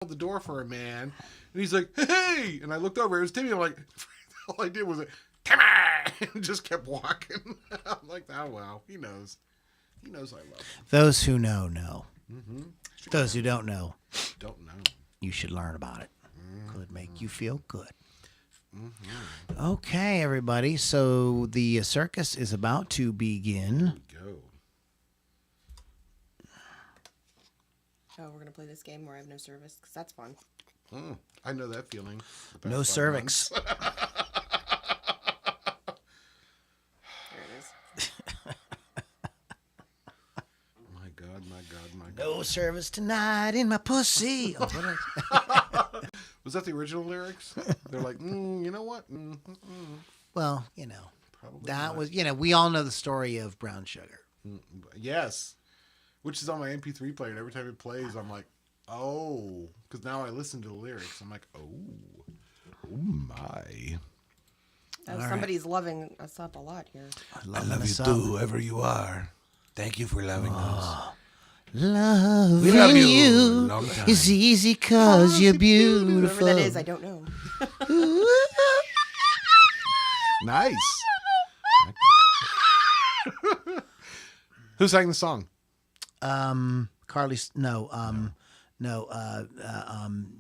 the door for a man, and he's like, hey, and I looked over, it was Timmy. I'm like, all I did was like, Timmy, and just kept walking. I'm like, oh wow, he knows I love him. Those who know. Mm-hmm. Those who don't know, know. You should learn about it. Could make you feel good. Mm-hmm. Okay, everybody. So the circus is about to begin. Go. Oh, we're gonna play this game where I have no service because that's fun. I know that feeling. No cervix. There it is. My God. No service tonight in my pussy. Oh, Was that the original lyrics? They're like, you know what? well, Probably that not. was, we all know the story of Brown Sugar. Yes. Which is on my MP3 player, and every time it plays, I'm like, oh. Because now I listen to the lyrics. I'm like, oh my. Oh, somebody's loving us up a lot here. I love you too, whoever you are. Thank you for loving us. Loving We love you. you Long time. is easy because you're beautiful. Whoever that is, I don't know. Nice. Who sang the song?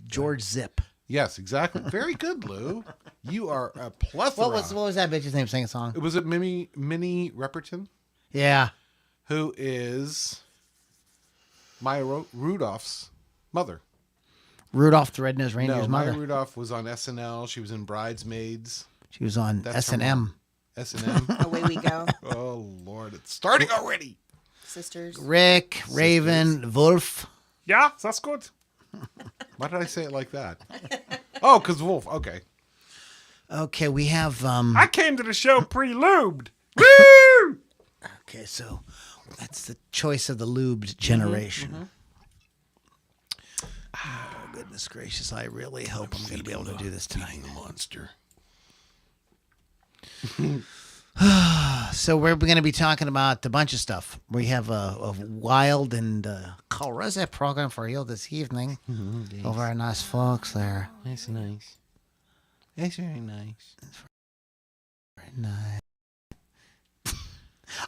George Zip. Yes, exactly. Very good, Lou. You are a plethora. What was that bitch's name singing a song? Was it Minnie Repperton? Yeah. Who is Maya Rudolph's mother? Rudolph the Red-Nosed Reindeer's No, mother. Maya Rudolph was on SNL. She was in Bridesmaids. She was on S&M. S&M. Away we go. Oh, Lord. It's starting already. Sisters. Rick, Raven, Wolf. Yeah, that's good. Why did I say it like that? Oh, because Wolf. Okay. Okay, we have... I came to the show pre-lubed. Woo! Okay, so that's the choice of the lubed generation. Oh, goodness gracious. I really hope I'm going to be able to do this tonight. The monster. So we're going to be talking about a bunch of stuff. We have a wild and colorful program for you this evening. Over our nice folks there. That's nice. That's very nice. Very nice.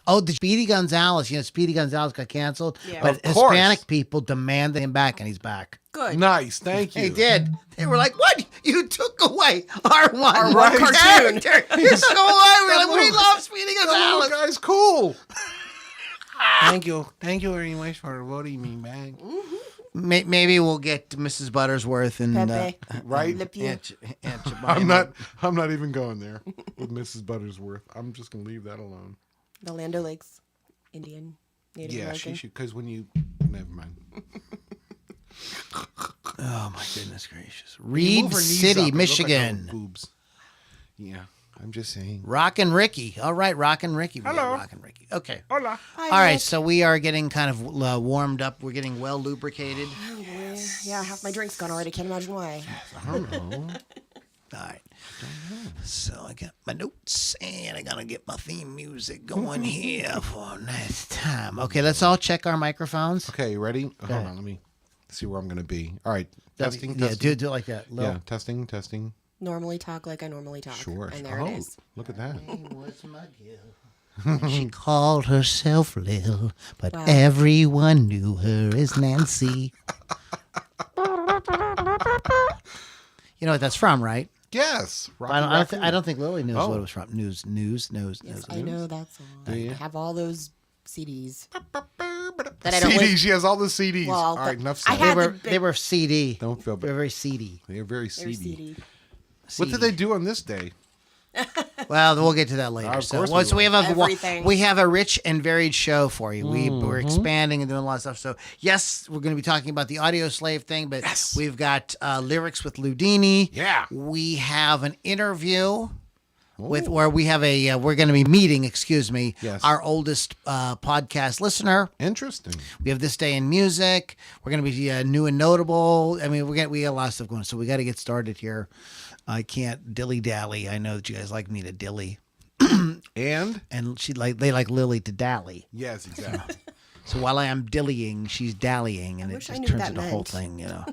Oh, the Speedy Gonzalez. Speedy Gonzalez got canceled. Yeah. But Of course. Hispanic people demanded him back, and he's back. Good. Nice. Thank you. They did. They were like, what? You took away our one right. cartoon. You took away. We're like, we love Speedy That little Gonzalez. guy's cool. Thank you. Thank you very much for voting me back. Maybe we'll get Mrs. Buttersworth and Pepe. Right? Le Pew. Aunt I'm Jemima. not even going there with Mrs. Buttersworth. I'm just gonna leave that alone. The Land O'Lakes. Indian. Native Yeah, American. she should, because when you never mind. Oh my goodness gracious! When you Reed move her knees up, City, it look like Michigan. her boobs. Yeah, I'm just saying. Rockin' Ricky. All right, Rockin' Ricky. We got Hello. Rockin' Ricky. Okay. Hola. Hi, All right, Rick. so we are getting kind of warmed up. We're getting well lubricated. Yeah, half my drink's gone already. Can't imagine why. I don't know. All right. So I got my notes and I gotta get my theme music going here for next time. Okay, let's all check our microphones. Okay, you ready? Hold ahead. on, let me see where I'm gonna be. All right, testing, Yeah, testing. do it like that. Yeah, testing. Normally talk like I normally talk. Sure. And there oh, it is. look at that. She called herself Lil, but Wow. everyone knew her as Nancy. You know what that's from, right? Yes. I don't think Lily knows Oh. what it was from. News. Yes, I know that song. Do you? I have all those CDs. That I don't CDs. listen- She has all the CDs. Well, all right, enough I said. They had were the big- they were CD. Don't feel They were bad. very seedy. They're very They're seedy. CD. What did they do on this day? Well, we'll get to that later. Of So, course well, we so we will. have Everything. we have a rich and varied show for you. We're expanding and doing a lot of stuff. So yes, we're going to be talking about the Audioslave thing, but Yes. we've got lyrics with Loudini. Yeah. We have an interview with where we have a we're going to be meeting. Excuse me. Yes. Our oldest podcast listener. Interesting. We have This Day in Music. We're going to be new and notable. I mean, we got a lot of stuff going, so we got to get started here. I can't dilly-dally. I know that you guys like me to dilly. And And they like Lily to dally. yes, exactly. So while I am dillying, she's dallying, and it wish I just knew turns what into that a whole meant. thing, you know.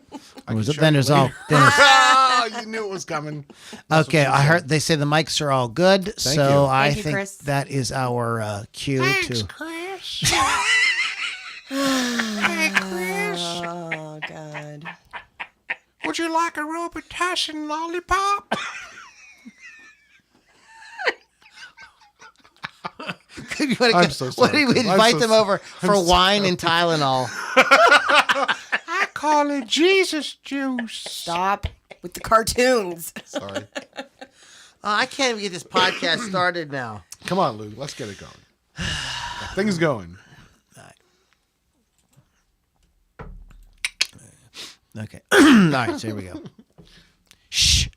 I can show Then you there's all. later. Then there's, Ah, you knew it was coming. okay, I heard they say the mics are all good, Thank so you. I Thank you, think Chris. that is our cue to. Chris. Oh God. Would you like a Robitussin lollipop? I'm so sorry, What do you Chris. I'm invite so them sorry. over for wine and Tylenol? I call it Jesus juice. Stop with the cartoons. Sorry. I can't even get this podcast started now. Come on, Lou. Let's get it going. Got things going. Okay. All right, so here we go. Shh.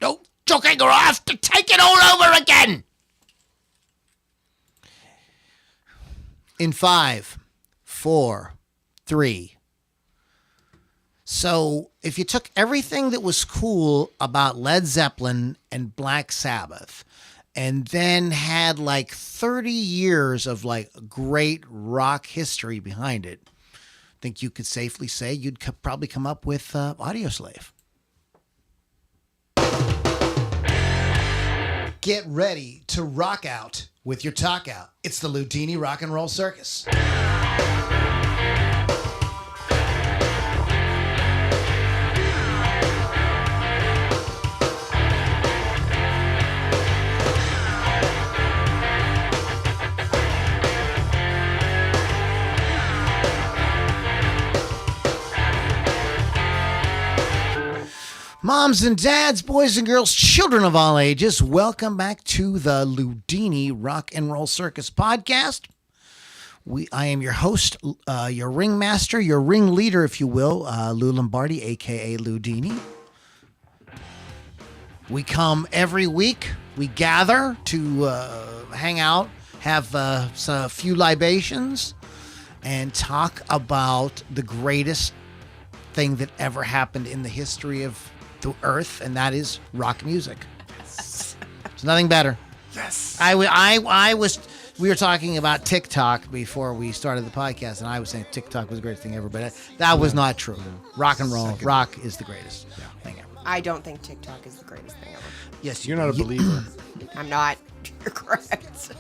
No joking or I have to take it all over again. In 5, 4, 3. So if you took everything that was cool about Led Zeppelin and Black Sabbath and then had like 30 years of like great rock history behind it, I think you could safely say you'd probably come up with Audioslave. Get ready to rock out with your talk out. It's the Loudini Rock and Roll Circus. Moms and dads, boys and girls, children of all ages, welcome back to the Loudini Rock and Roll Circus podcast. I am your host, your ringmaster, your ringleader, if you will, Lou Lombardi, a.k.a. Loudini. We come every week. We gather to hang out, have a few libations, and talk about the greatest thing that ever happened in the history of the earth, and that is rock music. There's nothing better. Yes. We were talking about TikTok before we started the podcast, and I was saying TikTok was the greatest thing ever, but that was not true. Rock and roll, rock is the greatest thing ever. I don't think TikTok is the greatest thing ever. Yes, You're not a believer. I'm not. You're correct.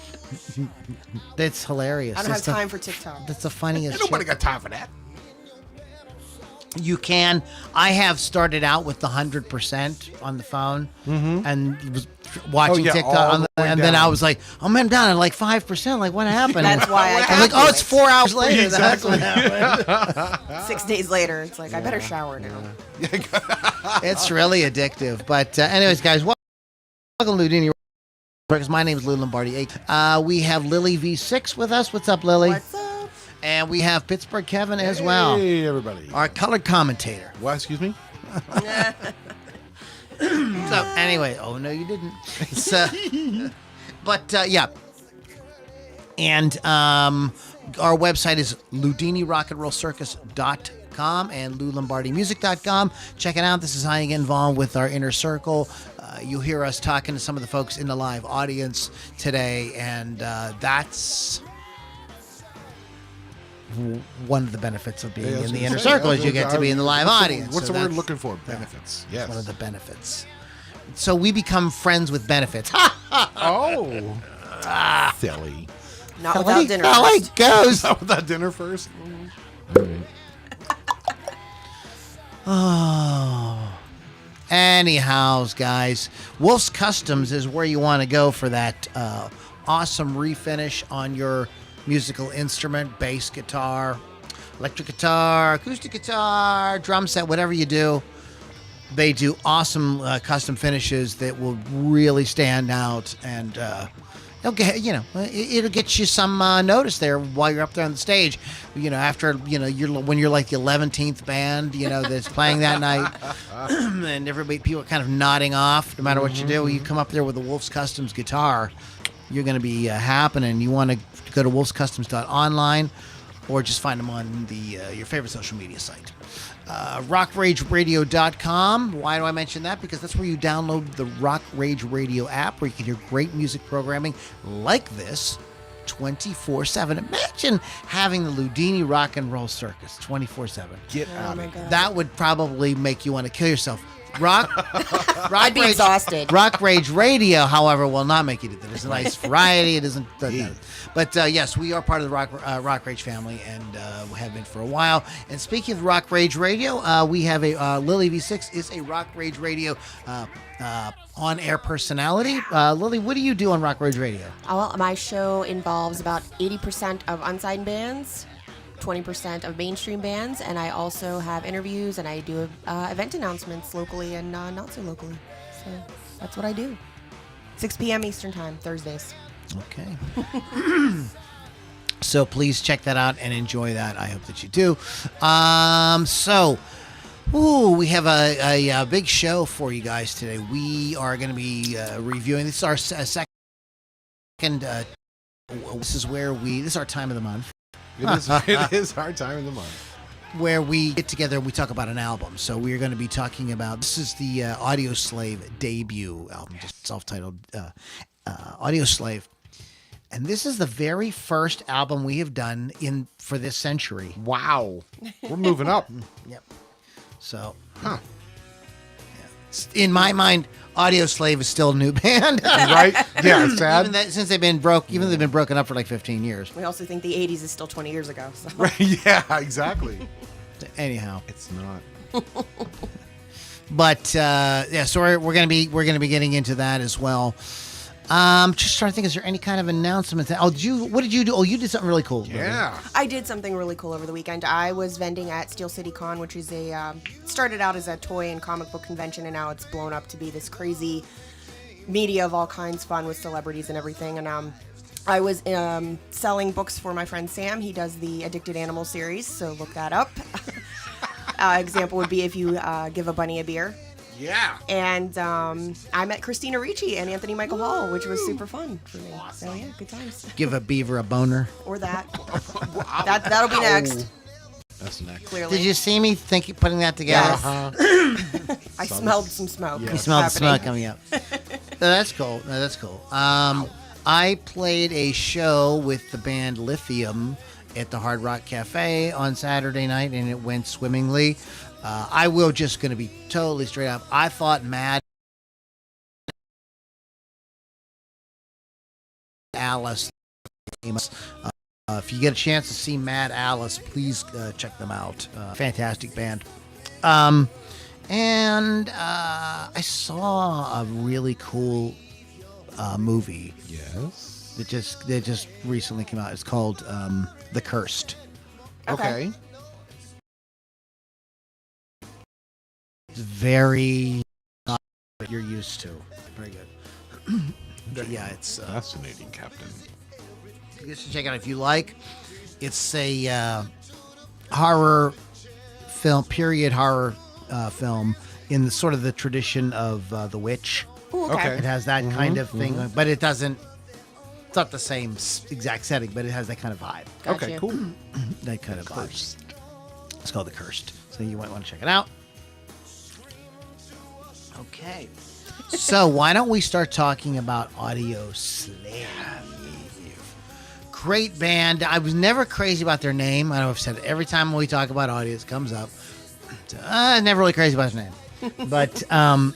That's hilarious. I don't have time for TikTok. That's the funniest Nobody shit. got time for that. You can. I have started out with the 100% on the phone and was watching TikTok, all the way and then down. I was like, "Oh man, down at like 5%. Like, what happened?" That's why I was like, calculate. "Oh, it's 4 hours later." Exactly. That's what happened. 6 days later, it's like, I better shower now. It's really addictive. But anyways, guys, welcome to Loudini Rock. My name is Lou Lombardi. We have Lily V6 with us. What's up, Lily? What's up? And we have Pittsburgh Kevin as well. Hey, everybody. Our color commentator. What? Excuse me? So anyway, oh no, you didn't. So, but yeah, and our website is loudinirockandrollcircus.com and loulombardimusic.com. Check it out. This is how you get involved with our inner circle. You'll hear us talking to some of the folks in the live audience today, and that's one of the benefits of being in the inner circle is you get to be in the live audience. What's So the word that's looking for? Benefits. Yes. one of the benefits. So we become friends with benefits. Oh. Silly. Not without dinner. How first. it goes. Not with that dinner first? Oh. Anyhows, guys, Wolf's Customs is where you want to go for that awesome refinish on your musical instrument, bass guitar, electric guitar, acoustic guitar, drum set, whatever you do. They do awesome custom finishes that will really stand out, and it'll get you some notice there while you're up there on the stage. You know, after when you're like the 11th band, that's playing that night, and people are kind of nodding off. No matter what you do, you come up there with a Wolf's Customs guitar, you're going to be happening. You want to go to wolfscustoms.online or just find them on your favorite social media site. RockRageRadio.com. Why do I mention that? Because that's where you download the Rock Rage Radio app, where you can hear great music programming like this 24/7. Imagine having the Loudini Rock and Roll Circus 24/7. Get Oh out my of here. god. That would probably make you want to kill yourself. Rock I'd be exhausted. Rock Rage Radio, however, will not make you do that. There's a nice variety. It isn't. But yes, we are part of the Rock Rage family and have been for a while. And speaking of Rock Rage Radio, we have a Lily V6 is a Rock Rage Radio on-air personality. Lily, what do you do on Rock Rage Radio? Well, my show involves about 80% of unsigned bands, 20% of mainstream bands, and I also have interviews and I do event announcements locally and not so locally. So that's what I do. 6 p.m. Eastern Time, Thursdays. Okay. So please check that out and enjoy that. I hope that you do. We have a big show for you guys today. We are going to be reviewing. This is our second. This is our time of the month. It is our time of the month. Where we get together and we talk about an album. So we're going to be talking about, this is the Audioslave debut album, just self-titled Audioslave. And this is the very first album we have done for this century. Wow. We're moving up. Yep. So, in my mind, Audioslave is still a new band. Right? Yeah, it's sad. Since they've been broken up for like 15 years. We also think the 80s is still 20 years ago. So. Right, yeah, exactly. Anyhow, It's not. but so we're gonna be getting into that as well. Just trying to think, is there any kind of announcement? What did you do? Oh, you did something really cool. Yeah. I did something really cool over the weekend. I was vending at Steel City Con, which is started out as a toy and comic book convention, and now it's blown up to be this crazy media of all kinds, fun with celebrities and everything. And I was selling books for my friend Sam. He does the Addicted Animal series, so look that up. Example would be if you give a bunny a beer. Yeah. And I met Christina Ricci and Anthony Michael Hall, which was super fun for me. So yeah, good times. Give a beaver a boner. Or that. That'll be next. That's next. Clearly. Did you see me putting that together? Yes. I smelled some smoke. Yeah. You smelled the happening. smoke coming up. That's cool. No, that's cool. I played a show with the band Lithium at the Hard Rock Cafe on Saturday night, and it went swimmingly. I will just going to be totally straight up. I thought Mad Alice. If you get a chance to see Mad Alice, please check them out. Fantastic band. And I saw a really cool movie Yes. that just recently came out. It's called The Cursed. Okay. It's very not what you're used to. Very good. Yeah, it's Fascinating, Captain. you should check it out if you like. It's a horror film, period horror film in the sort of the tradition of The Witch. Ooh, Okay. It has that kind of thing, but it doesn't. It's not the same exact setting, but it has that kind of vibe. Gotcha. Okay, cool. That kind of vibe. It's called The Cursed. So you might want to check it out. Okay. So why don't we start talking about Audioslave? Great band. I was never crazy about their name. I know I've said it every time we talk about Audio, it comes up. Never really crazy about their name. But other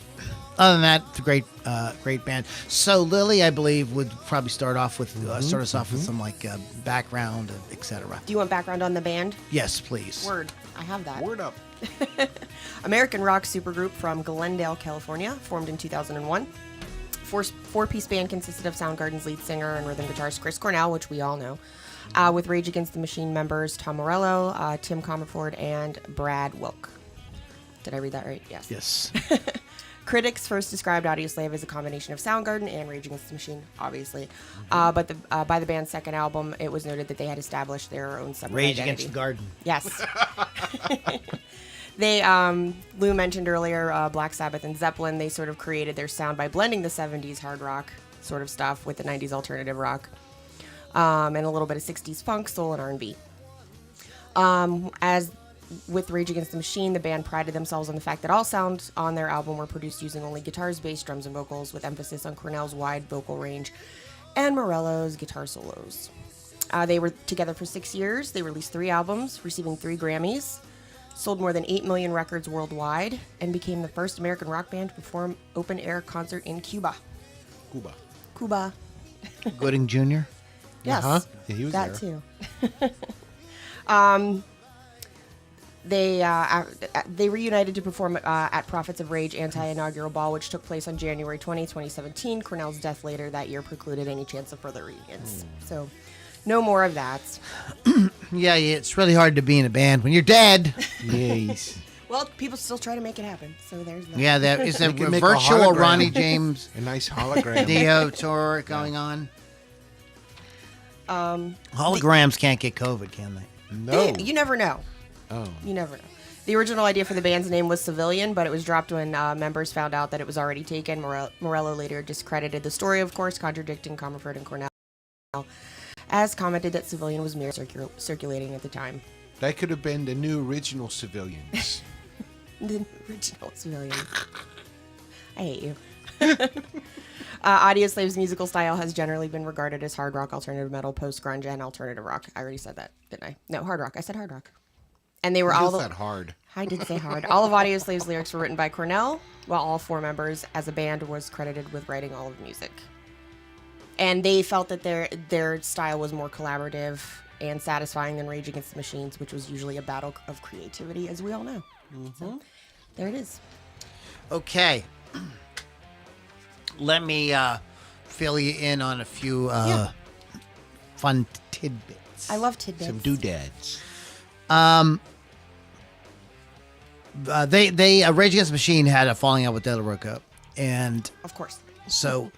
than that, it's a great band. So Lily, I believe, would probably start us off with some like background, etc. Do you want background on the band? Yes, please. Word. I have that. Word up. American rock supergroup from Glendale, California, formed in 2001. Four-piece band consisted of Soundgarden's lead singer and rhythm guitarist Chris Cornell, which we all know, with Rage Against the Machine members Tom Morello, Tim Comerford, and Brad Wilk. Did I read that right? Yes. Yes. Critics first described Audioslave as a combination of Soundgarden and Rage Against the Machine, obviously. But by the band's second album, it was noted that they had established their own separate Rage identity. Against the Garden. Yes. They, Lou mentioned earlier, Black Sabbath and Zeppelin, they sort of created their sound by blending the 70s hard rock sort of stuff with the 90s alternative rock, and a little bit of 60s funk, soul, and R&B. As with Rage Against the Machine, the band prided themselves on the fact that all sounds on their album were produced using only guitars, bass, drums, and vocals, with emphasis on Cornell's wide vocal range and Morello's guitar solos. They were together for 6 years. They released 3 albums, receiving 3 Grammys, sold more than 8 million records worldwide, and became the first American rock band to perform open-air concert in Cuba. Cuba. Gooding Jr.? Yes. Uh-huh. Yeah, he was that there. too. They reunited to perform at Prophets of Rage anti-inaugural ball, which took place on January 20, 2017. Cornell's death later that year precluded any chance of further reunions. So, no more of that. Yeah, it's really hard to be in a band when you're dead. Yes. Well, people still try to make it happen, so there's that. Yeah, there is a We can make a virtual hologram. Ronnie James A nice hologram. Dio tour going on. Holograms can't get COVID, can they? No. You never know. Oh. You never know. The original idea for the band's name was Civilian, but it was dropped when members found out that it was already taken. Morello later discredited the story, of course, contradicting Comerford and Cornell, as commented that Civilian was mere circulating at the time. That could have been the new original Civilians. The original Civilian. I hate you. Audioslave's musical style has generally been regarded as hard rock, alternative metal, post-grunge, and alternative rock. I already said that, didn't I? No, hard rock. I said hard rock. And they were all that hard. I did say hard. All of Audioslave's lyrics were written by Cornell, while all 4 members as a band was credited with writing all of the music. And they felt that their style was more collaborative and satisfying than Rage Against the Machines, which was usually a battle of creativity, as we all know. So, there it is. Okay. Let me fill you in on a few fun tidbits. I love tidbits. Some doodads. Rage Against the Machine had a falling out with Del Rocca, and Of course. so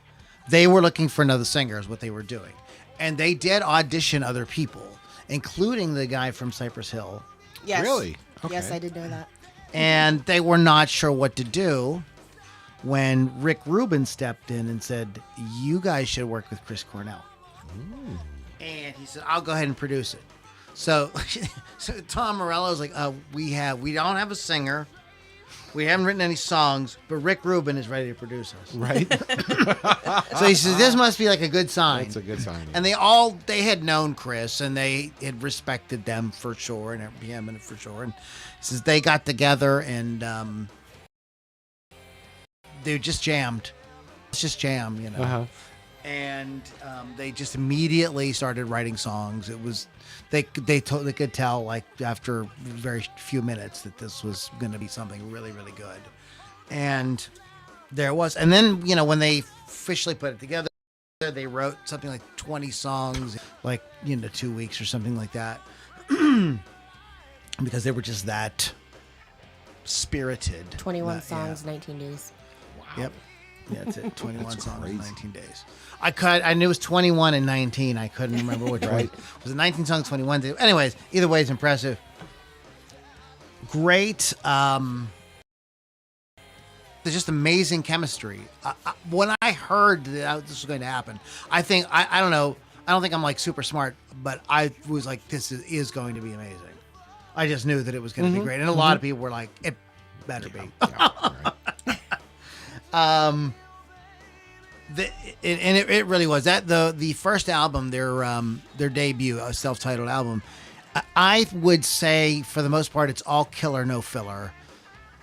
they were looking for another singer is what they were doing. And they did audition other people, including the guy from Cypress Hill. Yes. Really? Yes, Okay. I did know that. And they were not sure what to do when Rick Rubin stepped in and said, you guys should work with Chris Cornell. And he said, I'll go ahead and produce it. So, so Tom Morello's like, we don't have a singer. We haven't written any songs, but Rick Rubin is ready to produce us. Right? So he says, this must be like a good sign. That's a good sign. And they had known Chris and they had respected them for sure, and him for sure. And he says they got together and they just jammed. Let's just jam, you know. Uh-huh. And they just immediately started writing songs. It was they could tell like after very few minutes that this was going to be something really, really good. And there it was. And then, you know, when they officially put it together, they wrote something like 20 songs, like, 2 weeks or something like that. Because they were just that spirited. 21 that- songs, yeah. 19 days. Yep. Yeah, that's it. 21 That's songs in crazy. 19 days. I knew it was 21 and 19. I couldn't remember which Right. one. Was it 19 songs, 21 days? Anyways, either way, it's impressive. Great. There's just amazing chemistry. When I heard that this was going to happen, I don't know. I don't think I'm like super smart, but I was like, this is going to be amazing. I just knew that it was going to be great. And a lot of people were like, it better be. It really was that the first album, their debut, a self-titled album. I would say for the most part, it's all killer, no filler.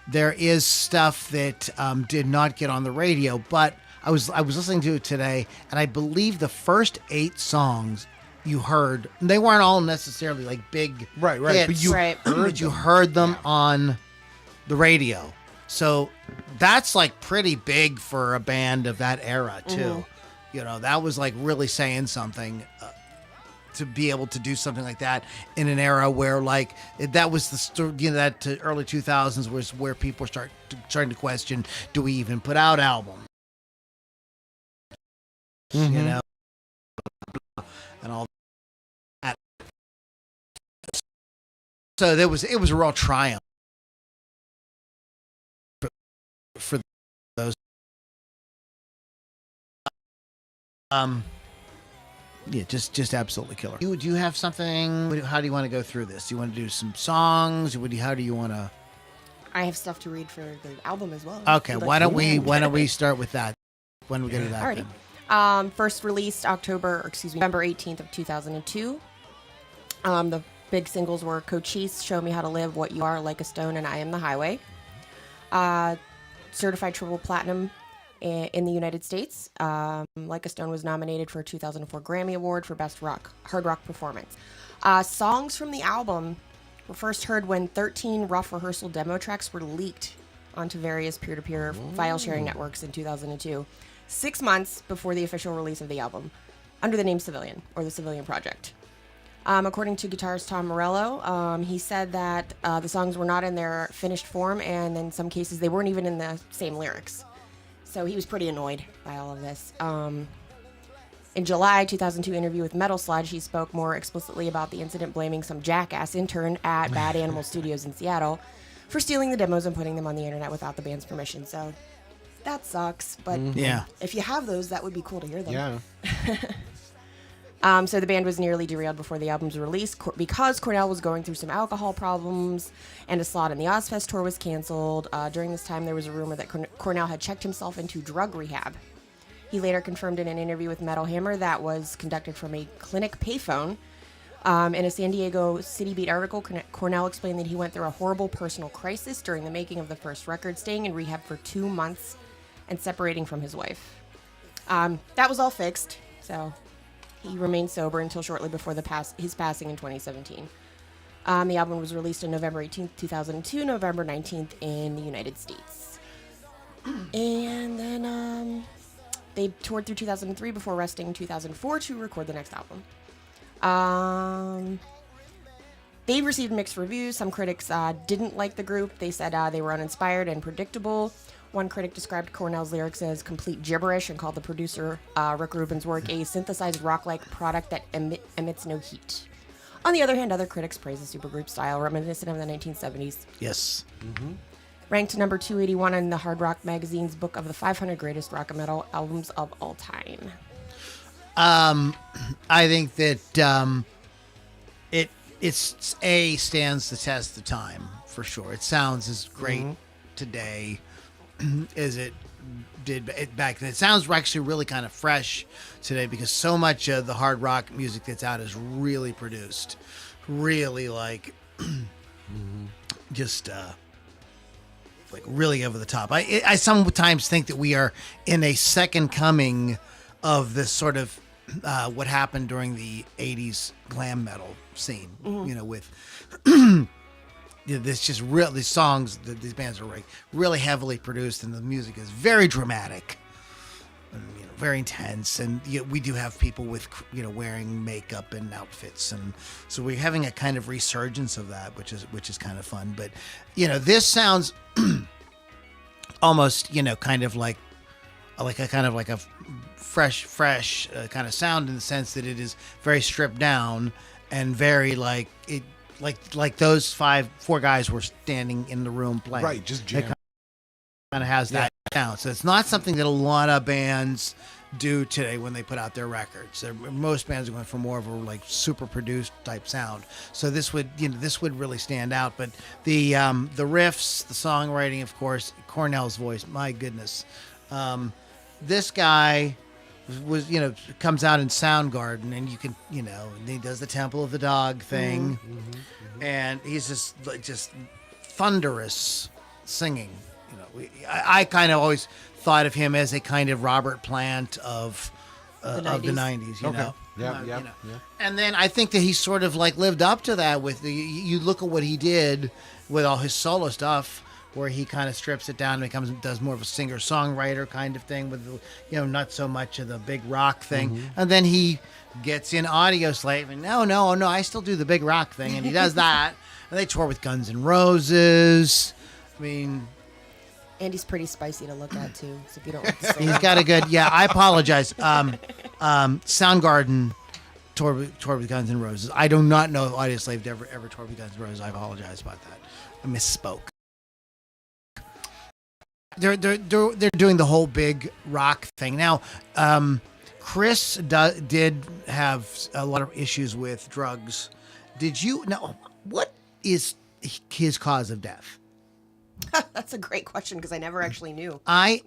There is stuff that did not get on the radio, but I was listening to it today, and I believe the first 8 songs you heard, they weren't all necessarily like big Right, hits, but you Right. heard you them. heard them on the radio. So that's like pretty big for a band of that era too. That was like really saying something to be able to do something like that in an era where like that was that early 2000s was where people starting to question, do we even put out albums? And all that. So it was a real triumph for those. Yeah, just absolutely killer. Do you have something? How do you want to go through this? Do you want to do some songs? How do you want to? I have stuff to read for the album as well. Okay, If you'd why like don't to- we start with that when we get to that? Alrighty. Then. First released November 18th of 2002. The big singles were Cochise, Show Me How to Live, What You Are, Like a Stone, and I Am the Highway. Certified triple platinum in the United States. Like a Stone was nominated for a 2004 Grammy Award for Best Hard Rock Performance. Songs from the album were first heard when 13 rough rehearsal demo tracks were leaked onto various peer-to-peer file sharing networks in 2002, 6 months before the official release of the album, under the name Civilian, or the Civilian Project. According to guitarist Tom Morello, he said that the songs were not in their finished form, and in some cases they weren't even in the same lyrics. So he was pretty annoyed by all of this. In July 2002 interview with Metal Sludge, he spoke more explicitly about the incident, blaming some jackass intern at Bad Animal Studios in Seattle for stealing the demos and putting them on the internet without the band's permission. So that sucks, but Yeah. if you have those, that would be cool to hear them. Yeah. So the band was nearly derailed before the album's release because Cornell was going through some alcohol problems, and a slot in the Ozfest tour was canceled. During this time, there was a rumor that Cornell had checked himself into drug rehab. He later confirmed in an interview with Metal Hammer that was conducted from a clinic payphone. In a San Diego City Beat article, Cornell explained that he went through a horrible personal crisis during the making of the first record, staying in rehab for 2 months and separating from his wife. That was all fixed, so he remained sober until shortly before his passing in 2017. The album was released on November 18th, 2002, November 19th in the United States. And then they toured through 2003 before resting in 2004 to record the next album. They received mixed reviews. Some critics didn't like the group. They said they were uninspired and predictable. One critic described Cornell's lyrics as complete gibberish and called the producer, Rick Rubin's work, a synthesized rock-like product that emits no heat. On the other hand, other critics praised the supergroup style, reminiscent of the 1970s. Yes. Ranked number 281 in the Hard Rock Magazine's book of the 500 greatest rock and metal albums of all time. I think that it stands the test of time for sure. It sounds as great today as it did back then. It sounds actually really kind of fresh today because so much of the hard rock music that's out is really produced, really like just like really over the top. I sometimes think that we are in a second coming of this sort of what happened during the 80s glam metal scene, you know, with this just real, these songs, these bands are like really heavily produced and the music is very dramatic and, you know, very intense. And we do have people with, you know, wearing makeup and outfits. And so we're having a kind of resurgence of that, which is kind of fun. But, you know, this sounds almost, you know, kind of like a fresh kind of sound in the sense that it is very stripped down and very like it like those four guys were standing in the room playing. Right, just jam. It kind of has that sound. So it's not something that a lot of bands do today when they put out their records. Most bands are going for more of a like super produced type sound. So this would really stand out. But the riffs, the songwriting, of course, Cornell's voice, my goodness. This guy was, you know, comes out in Soundgarden, and you can, you know, he does the Temple of the Dog thing, and he's just thunderous singing. You know, I kind of always thought of him as a kind of Robert Plant of the 90s, you know. Yeah, You know. And then I think that he sort of like lived up to that with you look at what he did with all his solo stuff, where he kind of strips it down and does more of a singer-songwriter kind of thing with, you know, not so much of the big rock thing. And then he gets in Audioslave and no, I still do the big rock thing, and he does that. And they tour with Guns N' Roses. I mean, Andy's pretty spicy to look at too. So if you don't like to sing, he's got a good. Yeah, I apologize. Soundgarden toured with Guns N' Roses. I do not know if Audioslave ever toured with Guns N' Roses. I apologize about that. I misspoke. They're doing the whole big rock thing now. Chris did have a lot of issues with drugs. Did you know what is his cause of death? That's a great question because I never actually knew. I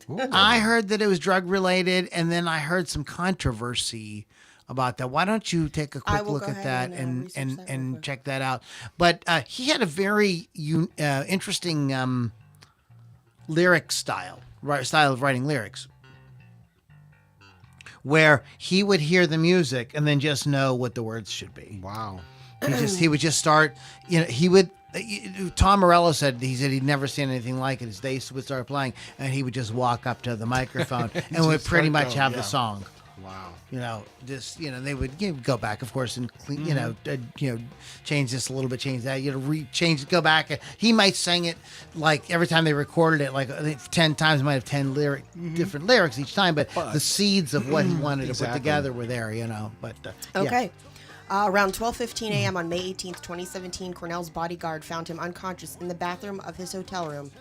heard that it was drug related, and then I heard some controversy about that. Why don't you take a I quick will look go at ahead that and research that real quick. check that out? But he had a very interesting lyric style of writing lyrics, where he would hear the music and then just know what the words should be. Wow. He would just start, he would. Tom Morello said he'd never seen anything like it. As they would start playing, and he would just walk up to the microphone and would pretty much have the song. Wow. They would go back, of course, and clean, change this a little bit, change that, go back. He might sing it like every time they recorded it, like I think 10 times, might have 10 different lyrics each time, but the seeds of what he wanted to put together were there, But Okay. Around 12:15 a.m. on May 18th, 2017, Cornell's bodyguard found him unconscious in the bathroom of his hotel room.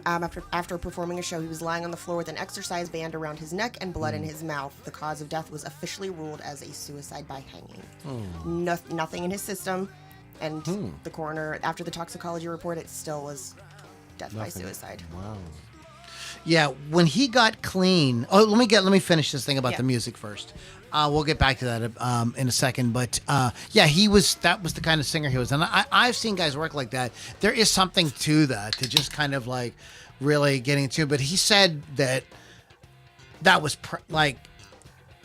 After performing a show, he was lying on the floor with an exercise band around his neck and blood in his mouth. The cause of death was officially ruled as a suicide by hanging. Nothing in his system, and the coroner, after the toxicology report, it still was death by suicide. Wow. Yeah, when he got clean. Oh, let me finish this thing about the music first. We'll get back to that in a second, but that was the kind of singer he was, and I've seen guys work like that. There is something to that, to just kind of like really getting into. But he said that was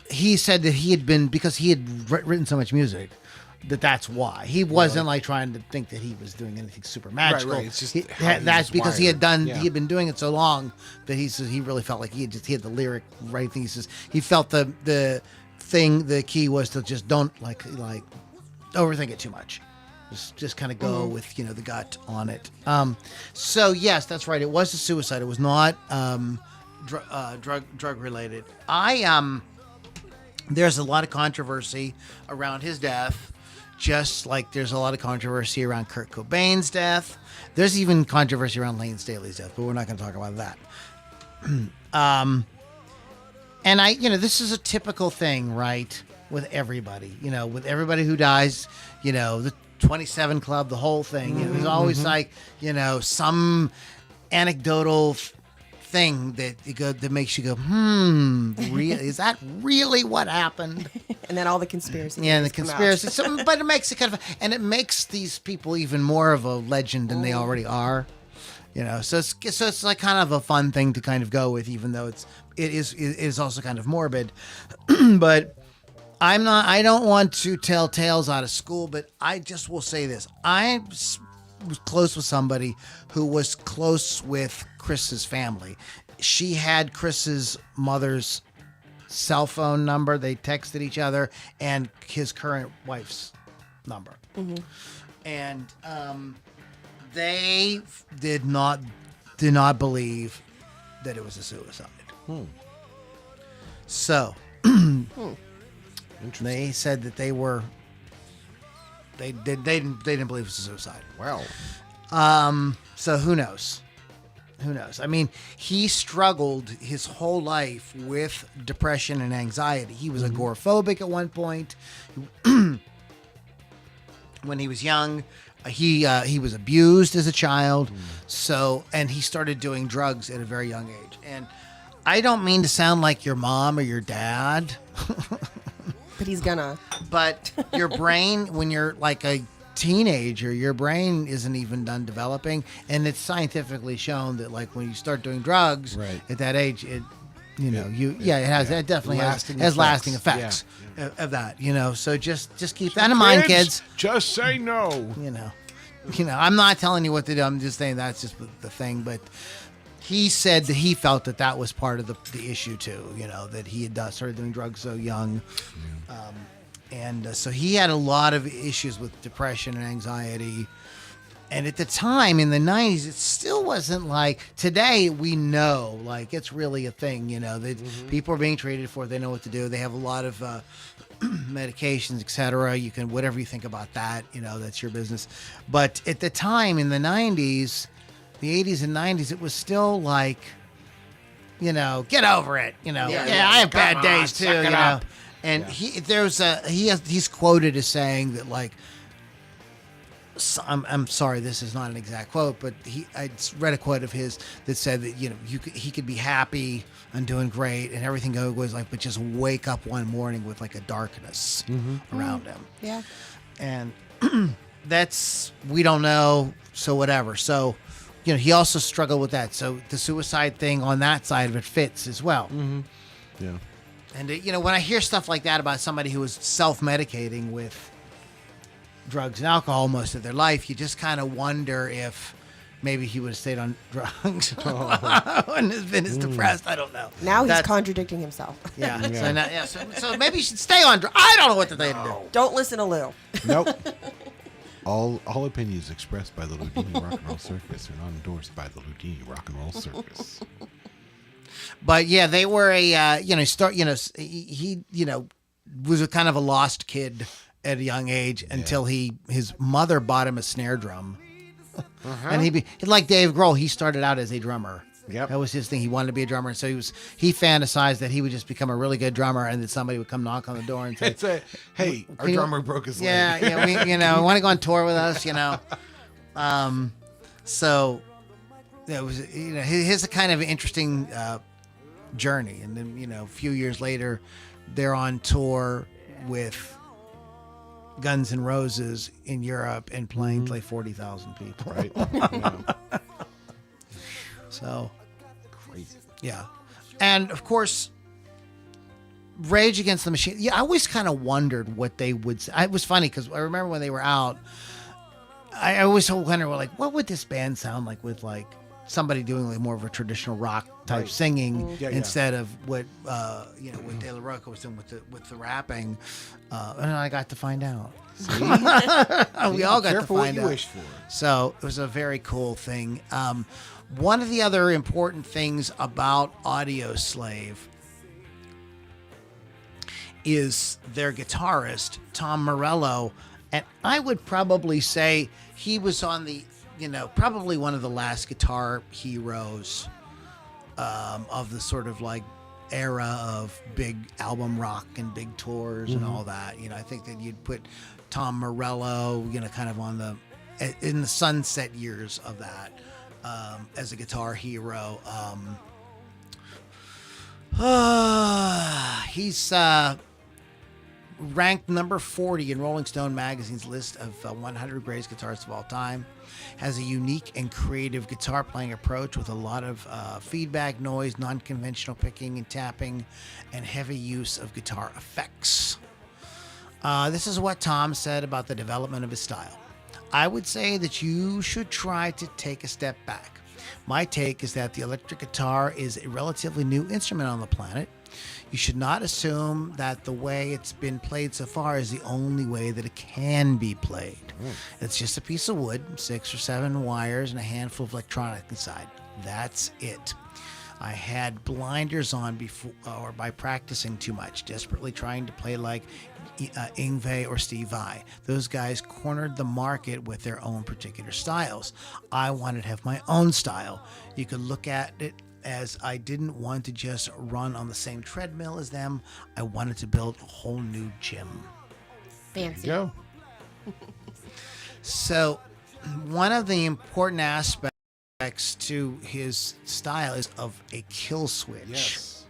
he said that he had been, because he had written so much music, that's why he wasn't like trying to think that he was doing anything super magical. Right. It's just that's because he had wired. he had been doing it so long that he says he really felt like he had the lyric right thing. He says he felt the key was to just don't like overthink it too much. Just kind of go with the gut on it. So yes, that's right. It was a suicide. It was not drug related. There's a lot of controversy around his death, just like there's a lot of controversy around Kurt Cobain's death. There's even controversy around Lane Staley's death, but we're not going to talk about that. And this is a typical thing, right? With everybody, with everybody who dies, the 27 Club, the whole thing. There's always some anecdotal thing that makes you go, is that really what happened? And then all the conspiracy. Yeah, and the conspiracy. But it makes it kind of, and it makes these people even more of a legend than they already are. So it's like kind of a fun thing to kind of go with, even though it is also kind of morbid. But I don't want to tell tales out of school, but I just will say this. I was close with somebody who was close with Chris's family. She had Chris's mother's cell phone number. They texted each other, and his current wife's number. And they did not believe that it was a suicide. So they said that they didn't believe it was a suicide. Wow. So who knows? I mean, he struggled his whole life with depression and anxiety. He was agoraphobic at one point. When he was young, he was abused as a child. And he started doing drugs at a very young age. And I don't mean to sound like your mom or your dad. But he's gonna. But your brain, when you're like a teenager, your brain isn't even done developing, and it's scientifically shown that like when you start doing drugs at that age, it definitely has lasting effects of that. So just keep that in mind, kids. Just say no. I'm not telling you what to do. I'm just saying that's just the thing. But he said that he felt that was part of the issue too. That he had started doing drugs so young. So he had a lot of issues with depression and anxiety. And at the time, in the 90s, it still wasn't like today. We know, like, it's really a thing, that people are being treated for it. They know what to do. They have a lot of medications, etc. You can, whatever you think about that, that's your business. But at the time, in the 90s, the 80s and 90s, it was still like, get over it. I have bad days too, up. And he's quoted as saying that, like, So I'm sorry, this is not an exact quote, but I read a quote of his that said that he could be happy and doing great and everything goes like, but just wake up one morning with like a darkness around him. Yeah. And we don't know, so whatever. So, he also struggled with that. So the suicide thing on that side of it fits as well. Mm-hmm. Yeah. And when I hear stuff like that about somebody who was self-medicating with drugs and alcohol most of their life, you just kind of wonder if maybe he would have stayed on drugs and has been as depressed. I don't know. Now he's contradicting himself. Yeah. So maybe you should stay on drugs. I don't know what to say to do. Don't listen to Lou. Nope. All opinions expressed by the Loudini Rock Roll Circus are not endorsed by the Loudini Rock Roll Circus. But yeah, they were he was a kind of a lost kid at a young age until his mother bought him a snare drum. And like Dave Grohl, he started out as a drummer. Yep. That was his thing. He wanted to be a drummer. And so he fantasized that he would just become a really good drummer and that somebody would come knock on the door and say, hey, our drummer broke his leg. Yeah, we want to go on tour with us, So it was, his kind of interesting journey. And then, a few years later, they're on tour with Guns N' Roses in Europe and playing to like 40,000 people. Right. Yeah. So Crazy. Yeah. And of course, Rage Against the Machine. Yeah, I always kind of wondered what they would say. It was funny because I remember when they were out, I always wondered, what would this band sound like with like somebody doing like more of a traditional rock type singing instead of what what De La Roca was doing with the rapping. And I got to find out. We all got to find what you out. wish for. So it was a very cool thing. One of the other important things about Audioslave is their guitarist, Tom Morello. And I would probably say he was on the, probably one of the last guitar heroes of the sort of like era of big album rock and big tours and all that. I think that you'd put Tom Morello, kind of in the sunset years of that. As a guitar hero. He's ranked number 40 in Rolling Stone magazine's list of 100 greatest guitarists of all time. Has a unique and creative guitar playing approach with a lot of feedback, noise, non-conventional picking and tapping, and heavy use of guitar effects. This is what Tom said about the development of his style. I would say that you should try to take a step back. My take is that the electric guitar is a relatively new instrument on the planet. You should not assume that the way it's been played so far is the only way that it can be played. It's just a piece of wood, 6 or 7 wires, and a handful of electronic inside. That's it. I had blinders on before or by practicing too much, desperately trying to play like Yngwie or Steve Vai. Those guys cornered the market with their own particular styles. I wanted to have my own style. You could look at it as I didn't want to just run on the same treadmill as them. I wanted to build a whole new gym. Fancy. Go. So, one of the important aspects to his style is of a kill switch. Yes.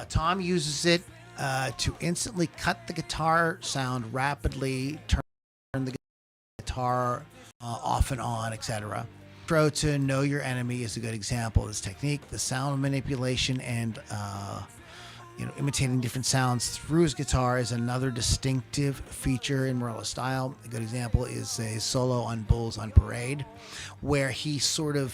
Tom uses it to instantly cut the guitar sound rapidly, turn the guitar off and on, etc. Intro to Know Your Enemy is a good example of this technique. The sound manipulation and imitating different sounds through his guitar is another distinctive feature in Morello's style. A good example is a solo on Bulls on Parade, where he sort of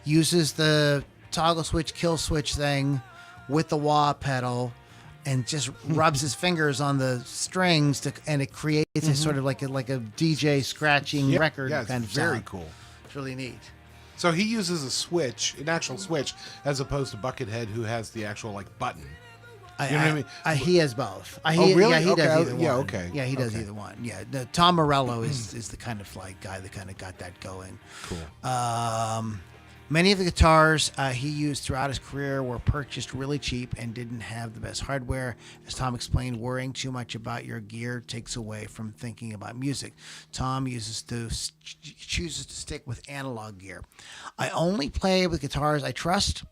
uses the toggle switch, kill switch thing with the wah pedal and just rubs his fingers on the strings and it creates a sort of like a DJ scratching record kind of very sound. cool. It's really neat. So he uses a switch, an actual switch, as opposed to Buckethead, who has the actual button. You know what I mean? He has both. Really? Yeah, he does either one. Yeah, okay. Yeah, he does either one. Yeah, Tom Morello is the kind of guy that kind of got that going. Cool. Many of the guitars he used throughout his career were purchased really cheap and didn't have the best hardware. As Tom explained, worrying too much about your gear takes away from thinking about music. Tom chooses to stick with analog gear. I only play with guitars I trust.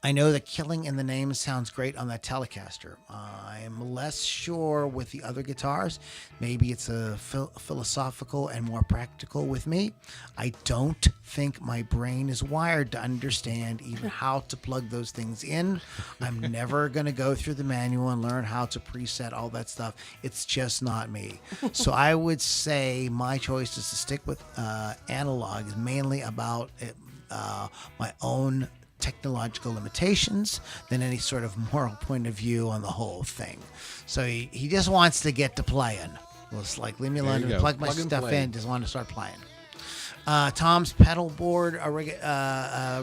I know that Killing in the Name sounds great on that Telecaster. I am less sure with the other guitars. Maybe it's a philosophical and more practical with me. I don't think my brain is wired to understand even how to plug those things in. I'm never going to go through the manual and learn how to preset all that stuff. It's just not me. So I would say my choice is to stick with analog is mainly about my own technological limitations than any sort of moral point of view on the whole thing. So he just wants to get to playing. Well, it's like, leave me alone and plug my stuff in. Just want to start playing. Tom's pedal board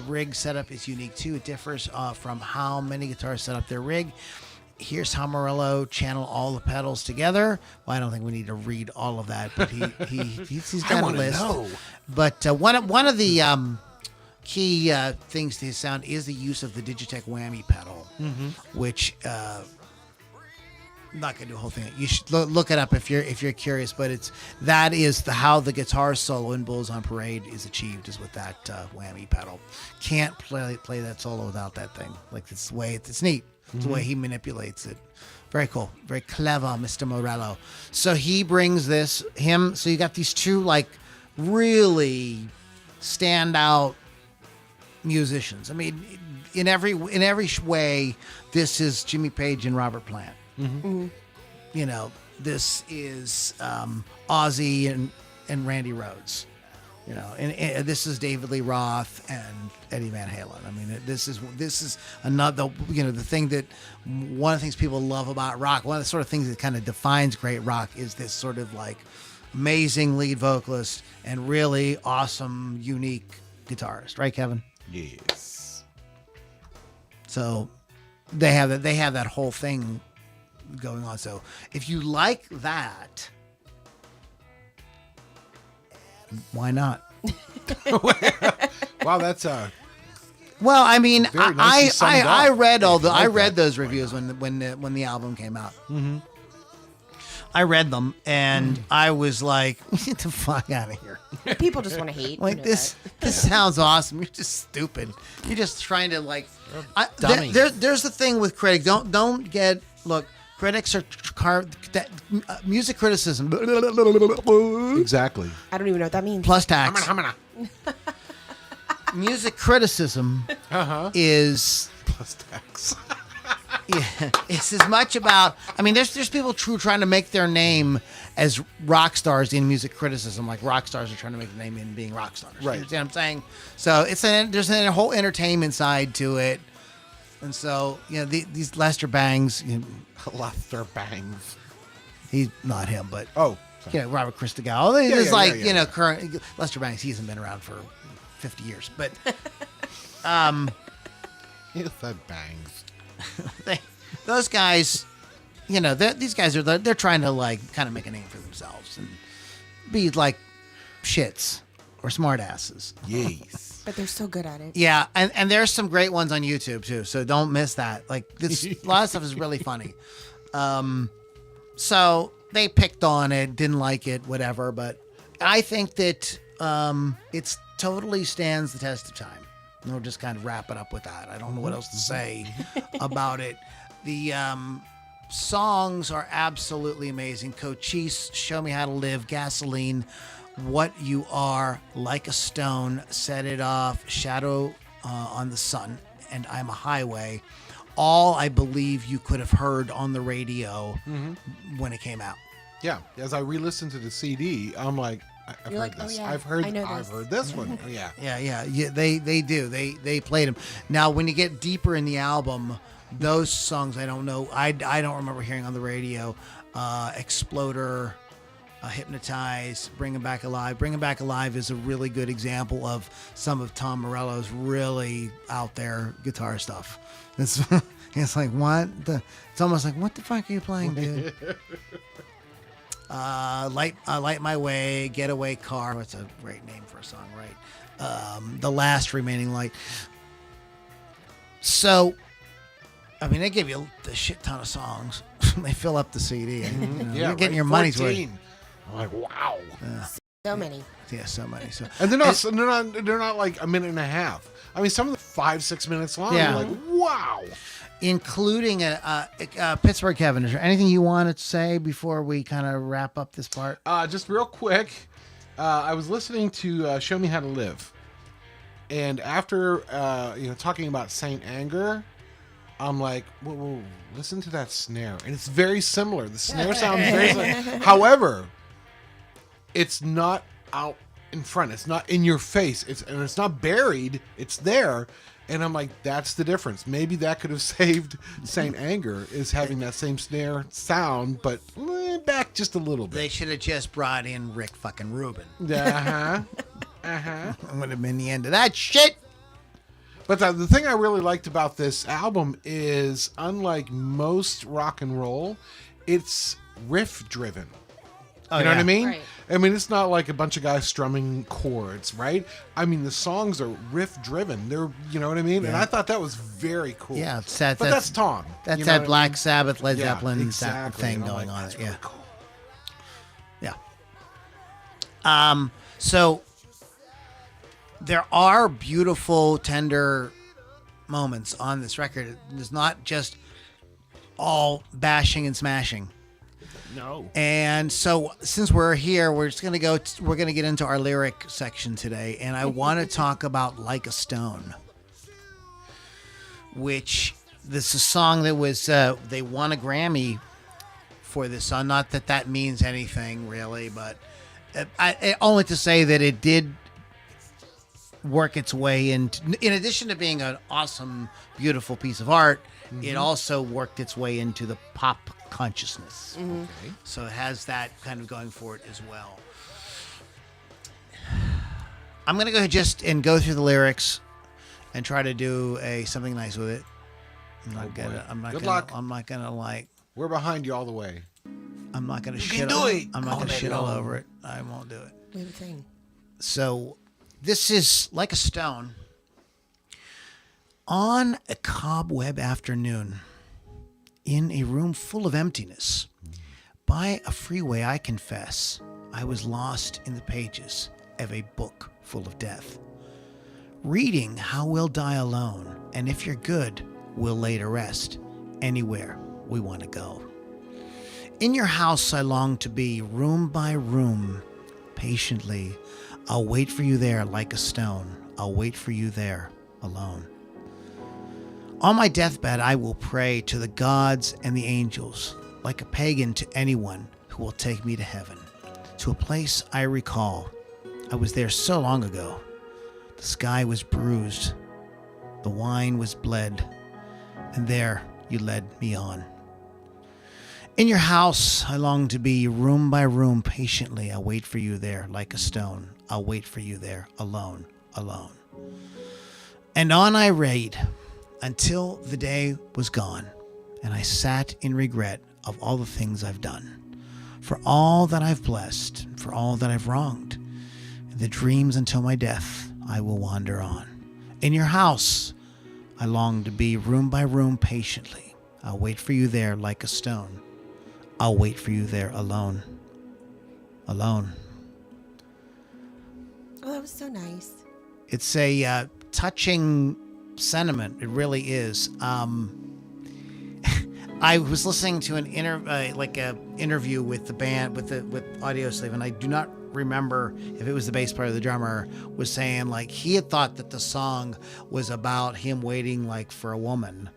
rig setup is unique too. It differs from how many guitars set up their rig. Here's how Morello channeled all the pedals together. Well, I don't think we need to read all of that, but he's got a list. Know. But one of the key things to his sound is the use of the Digitech whammy pedal, which I'm not gonna do a whole thing. You should look it up if you're curious. But that is how the guitar solo in Bulls on Parade is achieved, is with that whammy pedal. Can't play that solo without that thing. Like, it's the way it's neat. It's the way he manipulates it. Very cool, very clever, Mr. Morello. So he brings so you got these two like really standout musicians. I mean, in every way, this is Jimmy Page and Robert Plant. You know, this is Ozzy and Randy Rhoads. You know, and this is David Lee Roth and Eddie Van Halen. I mean, this is another, you know, the thing that one of the things people love about rock. One of the sort of things that kind of defines great rock is this sort of like amazing lead vocalist and really awesome, unique guitarist. Right, Kevin? Yes. So they have that whole thing going on. So if you like that, why not? Wow, that's well, I mean, I read those Why reviews when the album came out. I read them and I was like, get the fuck out of here. People just want to hate. Like, this sounds awesome. You're just stupid. You're just trying to like. There's the thing with critics. Don't get look. Critics are music criticism. Exactly. I don't even know what that means. Plus tax. Music criticism is plus tax. Yeah, it's as much about. I mean, there's people trying to make their name as rock stars in music criticism, like rock stars are trying to make their name in being rock stars. Right. You understand what I'm saying? So there's a whole entertainment side to it, and so you know these Lester Bangs. Lester Bangs. He's not him, but Robert Christgau. Current Lester Bangs. He hasn't been around for 50 years, but he said Bangs. Those guys, you know, these guys they're trying to like kind of make a name for themselves and be like shits or smart asses. Yes. But they're so good at it. Yeah, and there's some great ones on YouTube too, so don't miss that. Like this, a lot of stuff is really funny. So they picked on it, didn't like it, whatever. But I think that it totally stands the test of time. And we'll just kind of wrap it up with that. I don't know what else to say about it. The songs are absolutely amazing. Cochise, Show Me How to Live, Gasoline, What You Are, Like a Stone, Set It Off, Shadow on the Sun, and I'm a Highway. All I believe you could have heard on the radio when it came out. Yeah, as I re-listened to the CD, I'm like, I've heard this. Oh, yeah. I've heard this one. Oh, yeah. Yeah. They do. They played them. Now, when you get deeper in the album, those songs I don't know. I don't remember hearing on the radio. Exploder, Hypnotize, Bring 'Em Back Alive. Bring 'Em Back Alive is a really good example of some of Tom Morello's really out there guitar stuff. It's like, what? It's almost like, what the fuck are you playing, dude? Light My Way, Getaway Car. What's a great name for a song, right? The Last Remaining Light. So, I mean, they give you a shit ton of songs. They fill up the CD, and you're getting your money's worth. I'm like, wow. So many. Yeah, so many. So, And they're not like a minute and a half. I mean, some of them 5-6 minutes long. Yeah. You're like, wow. including Pittsburgh, Kevin. Is there anything you wanted to say before we kind of wrap up this part? Just real quick, I was listening to Show Me How to Live, and after talking about Saint Anger, I'm like, whoa, listen to that snare, and it's very similar. The snare sounds very similar. However, it's not out in front. It's not in your face. It's not buried. It's there. And I'm like, that's the difference. Maybe that could have saved Saint Anger, is having that same snare sound, but back just a little bit. They should have just brought in Rick fucking Rubin. Uh-huh. Would have been the end of that shit. But the thing I really liked about this album is, unlike most rock and roll, it's riff-driven. You know what I mean? Right. I mean, it's not like a bunch of guys strumming chords, right? I mean, the songs are riff-driven. They're, you know what I mean? Yeah. And I thought that was very cool. Yeah, that's Tom. That's you know that what Black I mean? Sabbath, Led Yeah, Zeppelin exactly. thing And I'm going like, on. that's Yeah. really cool. Yeah. So there are beautiful, tender moments on this record. It's not just all bashing and smashing. No. And so since we're here, we're just going to we're going to get into our lyric section today. And I want to talk about Like a Stone, which this is a song that was, they won a Grammy for this song. Not that that means anything really, but only to say that it did work its way in addition to being an awesome, beautiful piece of art, it also worked its way into the pop consciousness. Okay. So it has that kind of going for it as well. I'm going to go just and go through the lyrics and try to do something nice with it. I'm not gonna like. We're behind you all the way. I'm not gonna You shit. can do it. I'm not all gonna day shit all long. over it. I won't do it. Do the thing. So this is Like a Stone. On a cobweb afternoon, in a room full of emptiness, by a freeway, I confess, I was lost in the pages of a book full of death. Reading how we'll die alone, and if you're good, we'll lay to rest anywhere we want to go. In your house I long to be, room by room, patiently. I'll wait for you there like a stone. I'll wait for you there alone. On my deathbed I will pray to the gods and the angels, like a pagan to anyone who will take me to heaven, to a place I recall. I was there so long ago. The sky was bruised, the wine was bled, and there you led me on. In your house I long to be, room by room, patiently. I'll wait for you there like a stone. I'll wait for you there alone, alone. And on I rode until the day was gone, and I sat in regret of all the things I've done, for all that I've blessed, for all that I've wronged. In the dreams until my death I will wander on. In your house I long to be, room by room, patiently. I'll wait for you there like a stone. I'll wait for you there alone. Alone. Oh, that was so nice. It's a touching sentiment. It really is. I was listening to an interview with the band, with Audioslave, and I do not remember if it was the bass player or the drummer was saying like he had thought that the song was about him waiting like for a woman.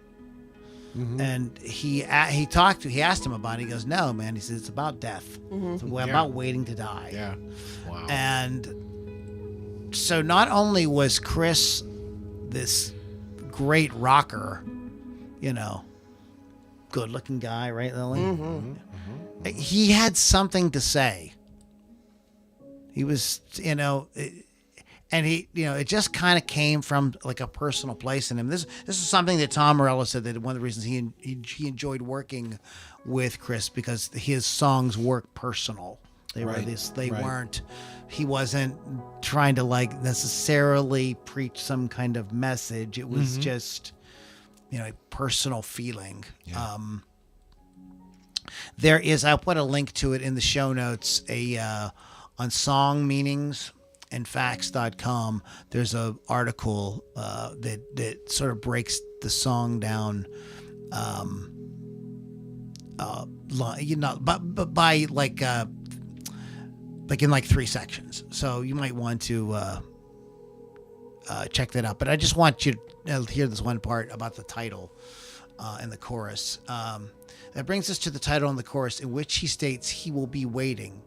Mm-hmm. And he asked him about it. He goes, no, man. He says, it's about death. Mm-hmm. It's about waiting to die. Yeah. Wow. And so not only was Chris this great rocker, good looking guy, right, Lily? Mm-hmm. Mm-hmm. He had something to say. He was, And he, it just kind of came from like a personal place in him. This is something that Tom Morello said, that one of the reasons he enjoyed working with Chris, because his songs work personal. They were this. They weren't. He wasn't trying to like necessarily preach some kind of message. It was just, a personal feeling. Yeah. There is. I'll put a link to it in the show notes. On song meanings and facts.com. There's a article that sort of breaks the song down. But by like in like 3 sections. So you might want to check that out. But I just want you to hear this one part about the title and the chorus. That brings us to the title and the chorus, in which he states he will be waiting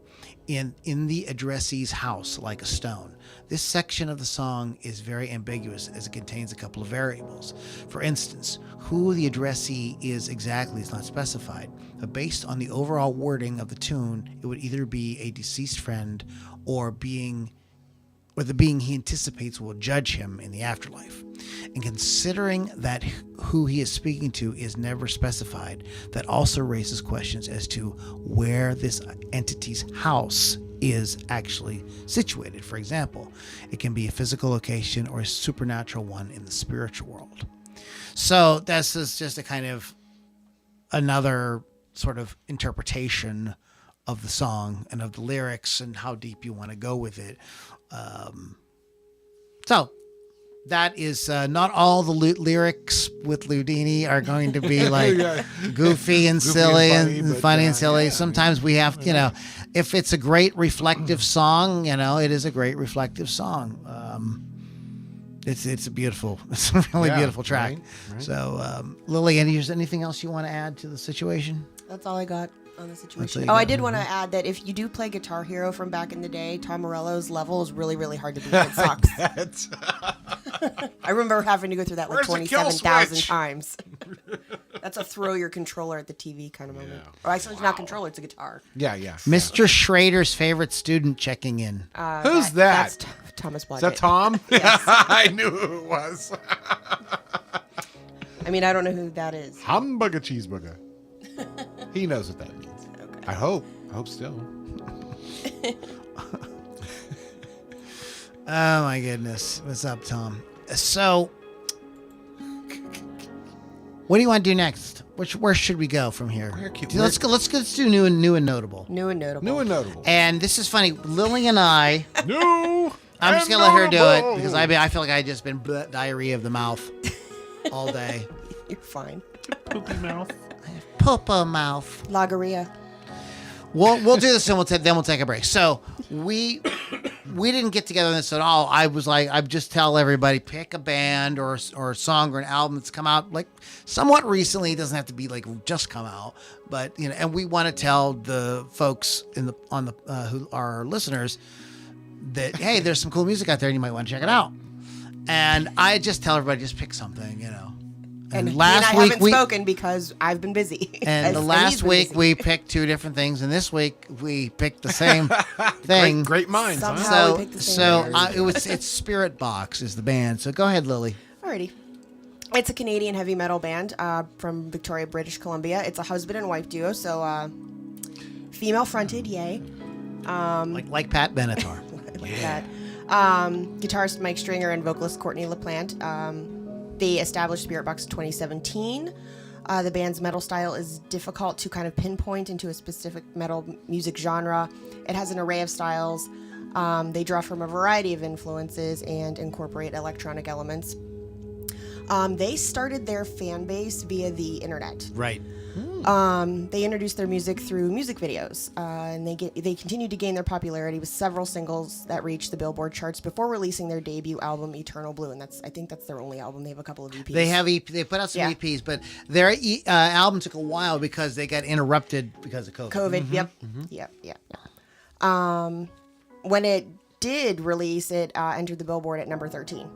in the addressee's house like a stone. This section of the song is very ambiguous, as it contains a couple of variables. For instance, who the addressee is exactly is not specified, but based on the overall wording of the tune, it would either be a deceased friend or the being he anticipates will judge him in the afterlife. And considering that who he is speaking to is never specified, that also raises questions as to where this entity's house is actually situated. For example, it can be a physical location or a supernatural one in the spiritual world. So this is just a kind of another sort of interpretation of the song and of the lyrics and how deep you want to go with it. So that is not all the lyrics with Loudini are going to be like goofy and silly and funny and silly. Sometimes we have, if it's a great reflective song, it is a great reflective song. It's a really beautiful track. Right. So, Lily, anything else you want to add to the situation? That's all I got on the situation. I did want to add that if you do play Guitar Hero from back in the day, Tom Morello's level is really, really hard to beat. It sucks. I remember having to go through that like 27,000 times. That's a throw your controller at the TV kind of moment. Or actually, it's not a controller, it's a guitar. Yeah. Mr. Schrader's favorite student checking in. Who's that? That's Thomas Blodgett. Is that Tom? Yes. I knew who it was. I mean, I don't know who that is. Hamburger cheeseburger. He knows what that means. Okay. I hope still. Oh my goodness. What's up, Tom? So, what do you want to do next? Where should we go from here? Let's do new and notable. New and notable. And this is funny. Lily and I. New. I'm just gonna let her do it because I feel like I just been diarrhea of the mouth all day. You're fine. Poopy mouth. Poopa mouth. Logorrhea. We'll do this and we'll take a break. So we didn't get together on this at all. I was like, I just tell everybody, pick a band or a song or an album that's come out like somewhat recently. It doesn't have to be like just come out, but and we want to tell the folks who are our listeners that hey, there's some cool music out there and you might want to check it out. And I just tell everybody, just pick something, And last week I haven't spoken because I've been busy. And the last week we picked 2 different things, and this week we picked the same thing. Great minds. Somehow we picked the same it's Spirit Box is the band. So go ahead, Lily. Alrighty. It's a Canadian heavy metal band from Victoria, British Columbia. It's a husband and wife duo, so female fronted, yay. Like Pat Benatar. Like that. Guitarist Mike Stringer and vocalist Courtney LaPlante. They established Spirit Box in 2017. The band's metal style is difficult to kind of pinpoint into a specific metal music genre. It has an array of styles. They draw from a variety of influences and incorporate electronic elements. They started their fan base via the internet. Right. They introduced their music through music videos, and they continued to gain their popularity with several singles that reached the Billboard charts before releasing their debut album, Eternal Blue, and I think that's their only album. They have a couple of EPs. They put out some EPs, but their album took a while because they got interrupted because of COVID. Mm-hmm. Yep. When it did release, it entered the Billboard at number 13.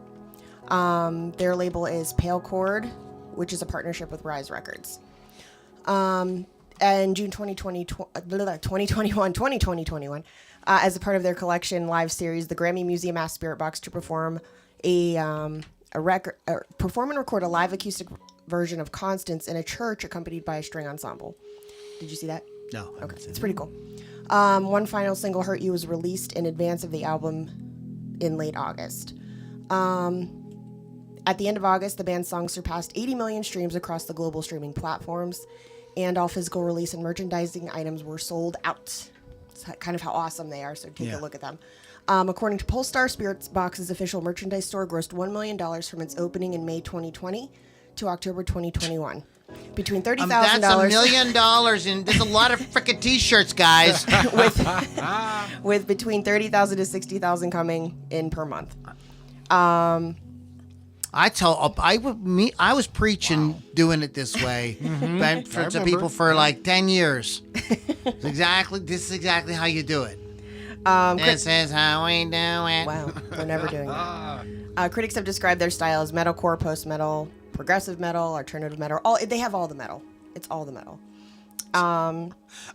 Their label is Pale Chord, which is a partnership with Rise Records. And June 2021, as a part of their collection live series, the Grammy Museum asked Spirit Box to perform perform and record a live acoustic version of Constance in a church accompanied by a string ensemble. Did you see that? No. Okay, it's pretty cool. One final single, Hurt You, was released in advance of the album in late August. At the end of August, the band's songs surpassed 80 million streams across the global streaming platforms, and all physical release and merchandising items were sold out. It's kind of how awesome they are, so take a look at them. According to Polestar, Spirit Box's official merchandise store grossed $1 million from its opening in May 2020 to October 2021. Between $30,000... That's $1 million, and there's a lot of frickin' T-shirts, guys. with between 30,000 to 60,000 coming in per month. I was preaching doing it this way to people for like 10 years. This is exactly how you do it. This is how we do it. Wow, we're never doing that. Critics have described their style as metalcore, post-metal, progressive metal, alternative metal. They have all the metal. It's all the metal. All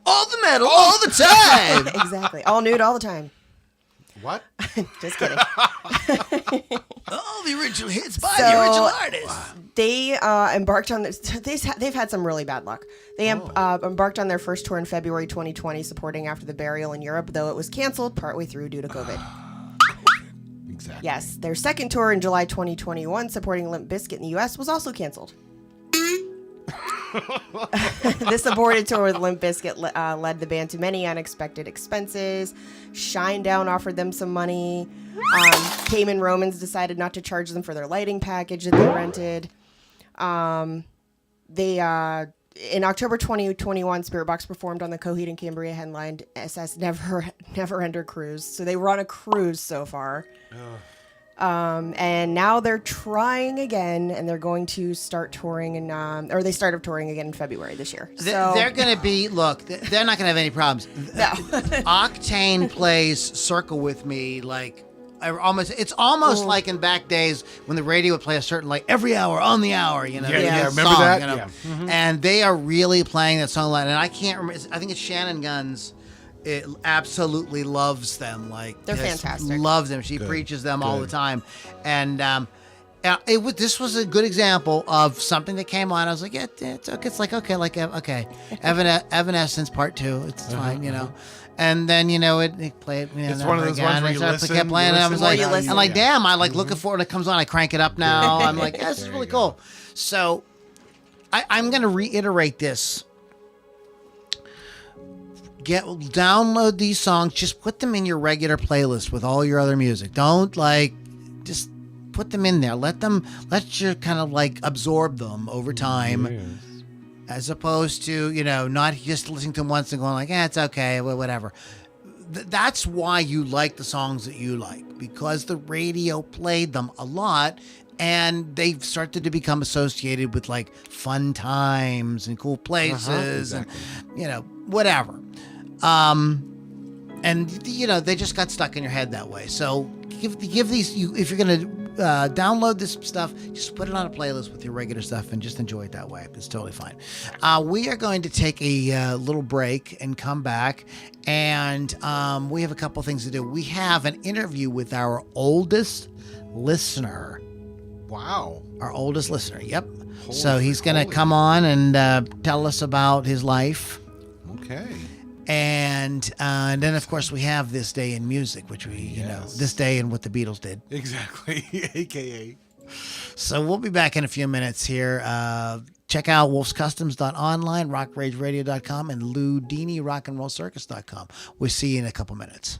the metal, all the time. Exactly. All nude, all the time. What? Just kidding. All the original hits by the original artists. They embarked on this. They've had some really bad luck. They embarked on their first tour in February 2020, supporting After the Burial in Europe, though it was canceled partway through due to COVID. Exactly. Yes, their second tour in July 2021, supporting Limp Bizkit in the U.S., was also canceled. This aborted tour with Limp Bizkit led the band to many unexpected expenses. Shinedown offered them some money. Cayman Romans decided not to charge them for their lighting package that they rented. In October 2021, Spirit Box performed on the Coheed and Cambria headlined SS Neverender cruise. So they were on a cruise so far. And now they're trying again, and they're going to start touring they started touring again in February this year. They're going to be, they're not going to have any problems. No. Octane plays Circle with Me like it's almost like in back days when the radio would play a certain every hour on the hour, Yeah, song, remember that? Yeah. Mm-hmm. And they are really playing that song a lot. And I can't remember. I think it's Shannon Guns. It absolutely loves them. They're fantastic. Loves them. She preaches them all the time. And this was a good example of something that came on. I was like, yeah, it's okay. It's okay. Evanescence Part 2. It's fine, And then it played. It's one of those ones where you listen. Kept playing. I was like, damn. I Mm-hmm. looking forward. It comes on. I crank it up now. I'm like, yeah, this is really cool. So, I'm going to reiterate this. Download these songs. Just put them in your regular playlist with all your other music. Don't just put them in there. Let you kind of absorb them over time. Yes. As opposed to, not just listening to them once and going it's okay, whatever. That's why you like the songs that you like, because the radio played them a lot, and they've started to become associated with fun times and cool places and, whatever. And they just got stuck in your head that way. So give these, if you're going to download this stuff, just put it on a playlist with your regular stuff and just enjoy it that way. It's totally fine. We are going to take a little break and come back, and we have a couple things to do. We have an interview with our oldest listener. Wow. Our oldest listener. Yep. So he's going to come on and tell us about his life. Okay. And then, of course, we have This Day in Music, which This Day and what the Beatles did. Exactly. AKA. So we'll be back in a few minutes here. Check out wolfscustoms.online, rockrageradio.com, and Loudini Rock and Roll Circus.com. We'll see you in a couple minutes.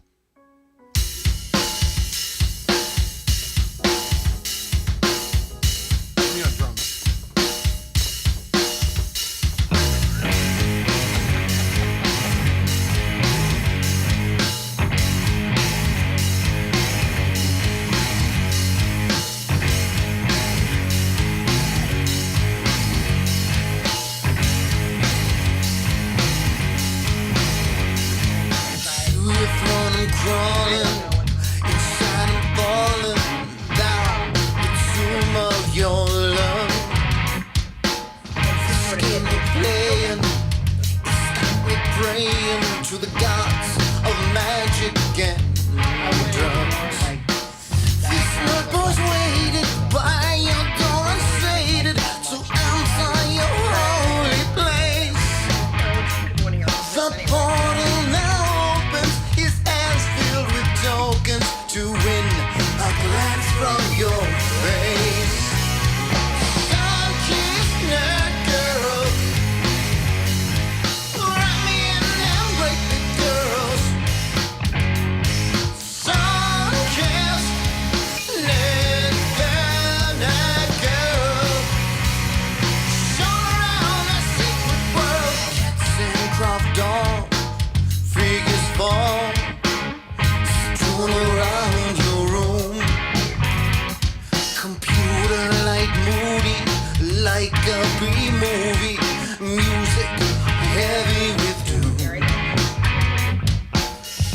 from your face. Sun-kissed nerd girl, wrap me in them break the girls. Sun-kissed nerd girl, show around that secret world. Cats and craft doll, figures fall, strewn around your room. Computer light moody, like a B-movie. Music heavy with doom.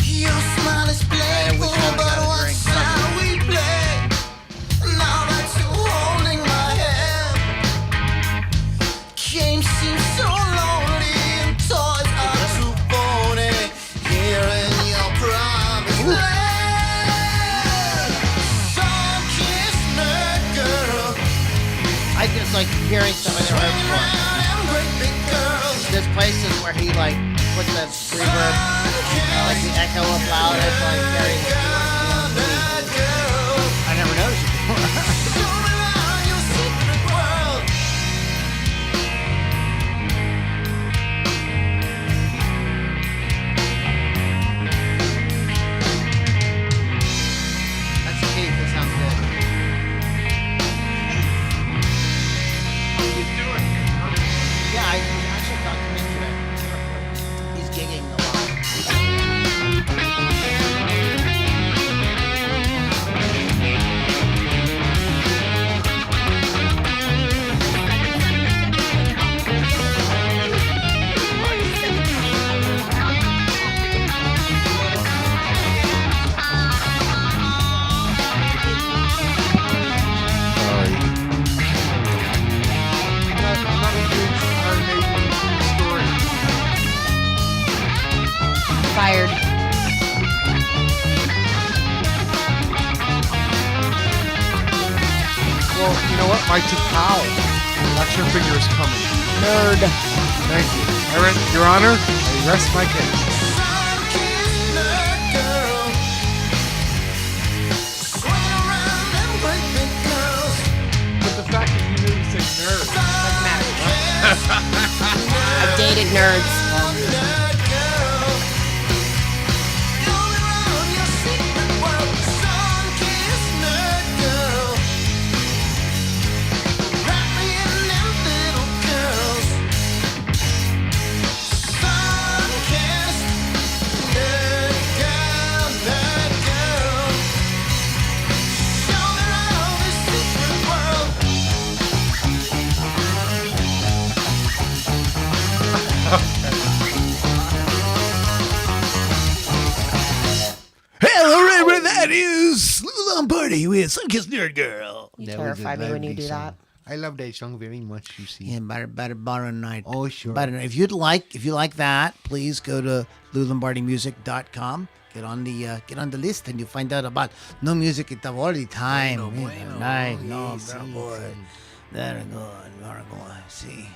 Your smile is playful, but what sound we play? Now that you're holding my hand, games seem so lonely and toys are too phony. Here in your promised land, sun-kissed nerd girl. I just like hearing some of their own stuff. There's places where he like puts that reverb, like the echo up loud. It's like very. I never noticed it before. That's the key. That sounds good. He's doing it. Yeah, I actually talked to him today. He's gigging a lot. Sorry. I'm not a huge Iron Maiden story. Fired. Well, you know what? My Tapao action figure is coming. Nerd. Thank you. Your Honor, I rest my case. But the fact that you knew he said nerd. Doesn't matter. I've dated nerds. Hello, everybody. That is Lombardi with Sun-Kissed Nerd Girl. You That was a terrify me when you lovely do song. that. I love that song very much, you see. Yeah, better night. Oh, sure. Better. If you like that, please go to LouLombardiMusic.com. Get on the list, and you find out about no music at all the time. Night, no, very good. Very good. Very good. See,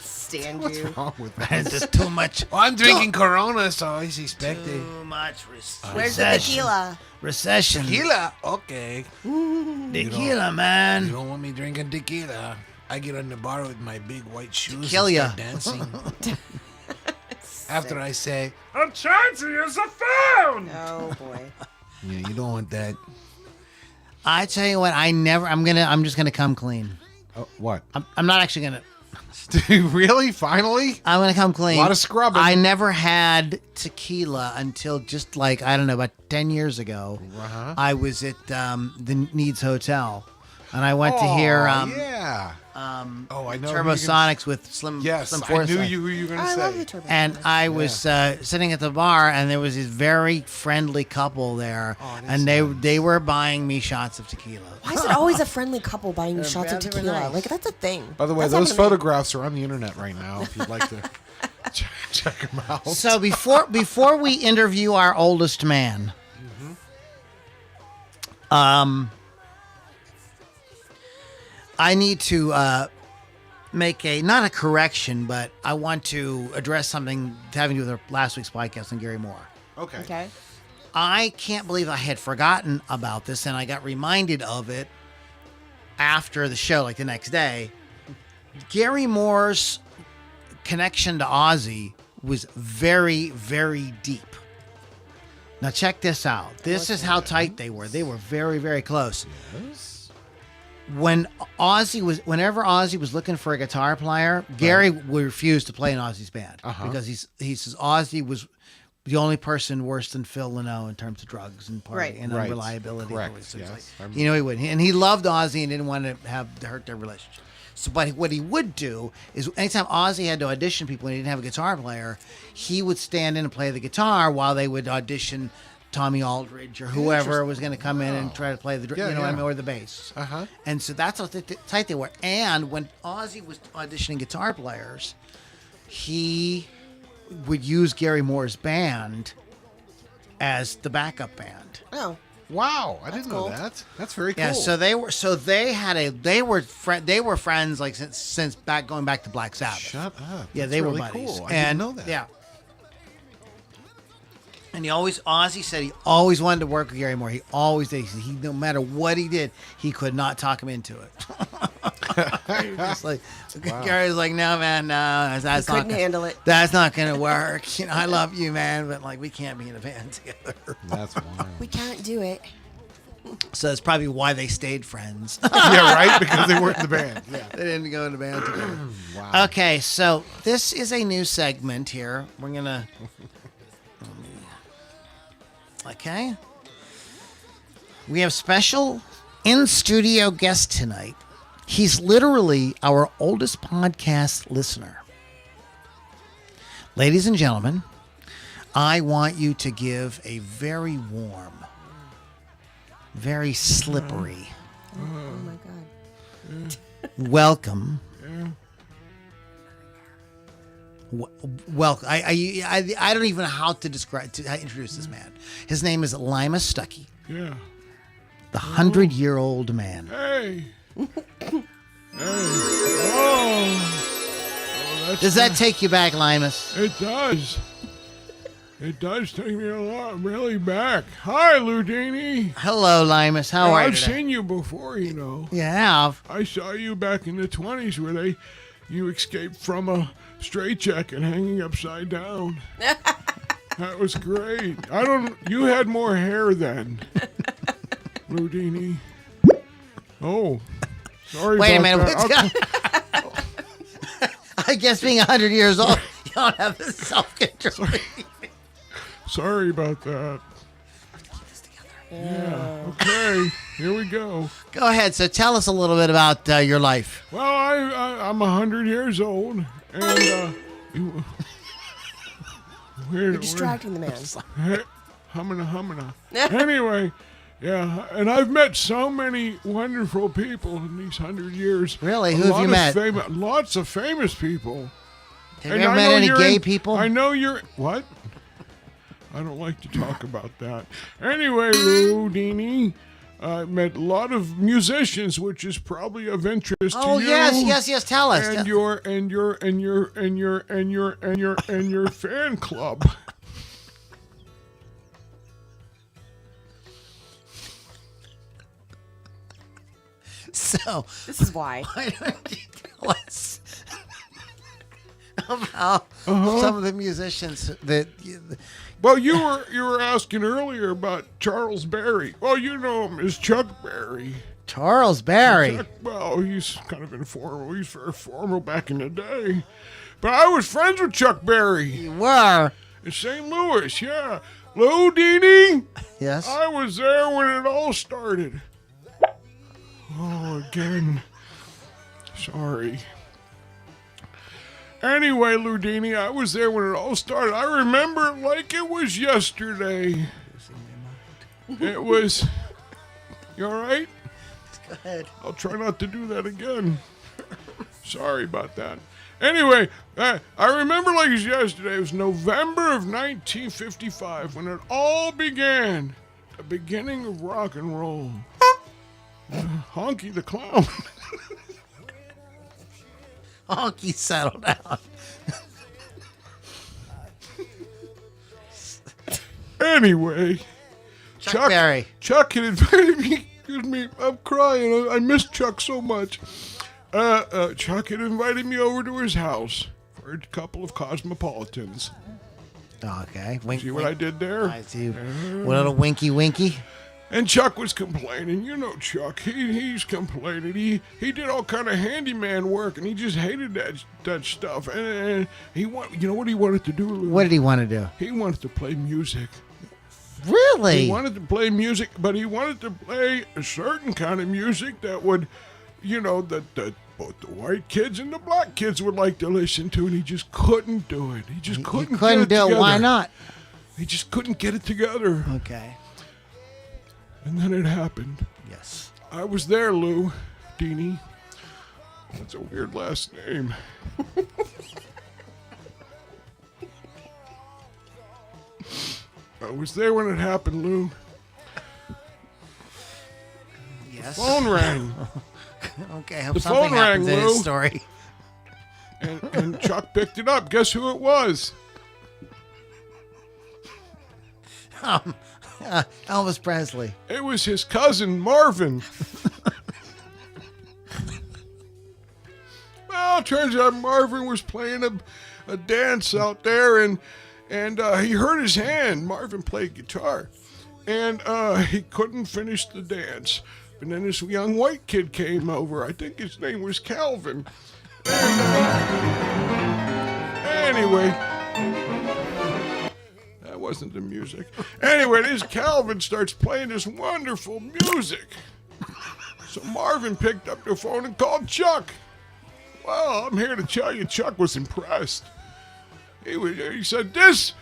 Stand What's you. wrong with that? it's just too much. Oh, I'm drinking Corona, so I expect it. Too much Where's the recession. tequila? Recession. Tequila? Okay. Tequila, You man. don't want me drinking tequila. I get on the bar with my big white shoes Kill and ya. start dancing. After I say, I'm trying to use the phone. Oh boy. yeah, you don't want that. I tell you what, I'm just gonna come clean. Oh, what? I'm not actually gonna. Really? Finally? I'm gonna come clean. A lot of scrubbing. I never had tequila until just like I don't know about 10 years ago. Uh-huh. I was at the Needs Hotel, and I went to hear yeah. Oh, I know. Turbosonics with Slim. Yes, Slim I Forsyth. knew you who you were going to I say. love the turbo. And I was sitting at the bar, and there was this very friendly couple there, and they were buying me shots of tequila. Why is it always a friendly couple buying you shots of they were tequila? nice. Like that's a thing. By the way, That's those happened to me. photographs are on the internet right now if you'd like to check them out. So before we interview our oldest man, I need to make not a correction, but I want to address something having to do with last week's podcast on Gary Moore. Okay. Okay. I can't believe I had forgotten about this, and I got reminded of it after the show, like the next day. Gary Moore's connection to Ozzy was very, very deep. Now check this out. This is how tight they were. They were very, very close. Yes. Whenever Ozzy was looking for a guitar player, Gary would refuse to play in Ozzy's band because he says Ozzy was the only person worse than Phil Lynott in terms of drugs and party and unreliability. Correct. Yes. Like, he wouldn't, and he loved Ozzy and didn't want to hurt their relationship. So, but what he would do is anytime Ozzy had to audition people and he didn't have a guitar player, he would stand in and play the guitar while they would audition Tommy Aldridge or whoever was going to come in and try to play the, what I mean, or the bass. And so that's how tight they were. And when Ozzy was auditioning guitar players, he would use Gary Moore's band as the backup band. Oh. Wow, I didn't know cool. that. That's very cool. Yeah, they were friends like since going back to Black Sabbath. Shut up. Yeah, That's they were really buddies. Cool. I didn't know that. Yeah. And Ozzy said he always wanted to work with Gary Moore. He always did. He no matter what he did, he could not talk him into it. He was just like, Gary's like, no, man, no, that's not. Couldn't handle it. That's not gonna work. I love you, man, but like we can't be in a band together. That's wild. We can't do it. So that's probably why they stayed friends. Yeah, right? Because they weren't in the band. Yeah. They didn't go in the band together. Wow. Okay, so this is a new segment here. We're gonna. Okay. We have special in-studio guest tonight. He's literally our oldest podcast listener. Ladies and gentlemen, I want you to give a very warm, very slippery Oh my God. welcome. Welcome. I don't even know how to introduce this man. His name is Lima Stuckey. Yeah. The 100-year-old man. Hey. Oh, Does that take you back, Limas? it does. It does take me a lot, really back. Hi, Loudini. Hello, Limas. How are you I've today? seen you before, you know. You have? I saw you back in the 20s where you escaped from a straitjacket hanging upside down. That was great. You had more hair then, Loudini. Oh, sorry Wait a about minute. that. I guess being 100 years old, you don't have the self-control. Sorry about that. Yeah. Okay. Here we go. Go ahead. So tell us a little bit about your life. Well, I'm 100 years old, and You're distracting the man. Humana. Anyway, yeah, and I've met so many wonderful people in these 100 years. Really? Who have you met? Lots of famous people. Have you ever met any gay people? I know you're... What? I don't like to talk about that. Anyway, Loudini, I met a lot of musicians, which is probably of interest to you. Oh, yes. Tell us. And your fan club. So, This is why. why don't you tell us about some of the musicians that... Well, you were asking earlier about Charles Berry. Well, you know him as Chuck Berry. Charles Berry. Well, he's kind of informal. He's very formal back in the day. But I was friends with Chuck Berry You were. in St. Louis, yeah. Loudini, Yes. I was there when it all started. Oh, again. Sorry. Anyway, Loudini, I was there when it all started. I remember it like it was yesterday. It was... You all right? Go ahead. I'll try not to do that again. Sorry about that. Anyway, I remember like it was yesterday. It was November of 1955 when it all began. The beginning of rock and roll. Honky the Clown. Honky, settle down. Anyway, Chuck Berry. Chuck had invited me. Excuse me, I'm crying. I miss Chuck so much. Chuck had invited me over to his house for a couple of cosmopolitans. Okay. See what I did there? I see. What little winky winky? And Chuck was complaining. You know Chuck. He's complaining. He did all kind of handyman work, and he just hated that stuff. And you know what he wanted to do, Lou? What did he want to do? He wanted to play music. Really? He wanted to play music, but he wanted to play a certain kind of music that would, that both the white kids and the black kids would like to listen to, and he just couldn't do it. He just couldn't get it together. Why not? He just couldn't get it together. Okay. And then it happened. Yes. I was there, Lou. Dini. That's a weird last name. I was there when it happened, Lou. Yes. Phone rang. Okay, I hope The something phone happens rang, in his Lou. story. And Chuck picked it up. Guess who it was? Elvis Presley. It was his cousin, Marvin. Well, it turns out Marvin was playing a dance out there, and he hurt his hand. Marvin played guitar, and he couldn't finish the dance. And then this young white kid came over. I think his name was Calvin. Anyway, that wasn't the music. Anyway, this Calvin starts playing this wonderful music. So Marvin picked up the phone and called Chuck. Well, I'm here to tell you, Chuck was impressed. He said, "This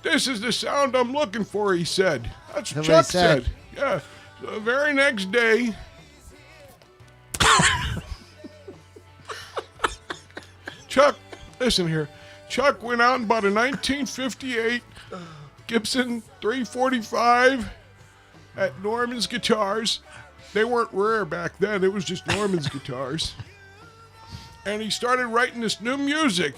is the sound I'm looking for," he said. That's what Chuck said. Yeah. So the very next day, Chuck, listen here. Chuck went out and bought a 1958 Gibson 345 at Norman's Guitars. They weren't rare back then. It was just Norman's Guitars. And he started writing this new music.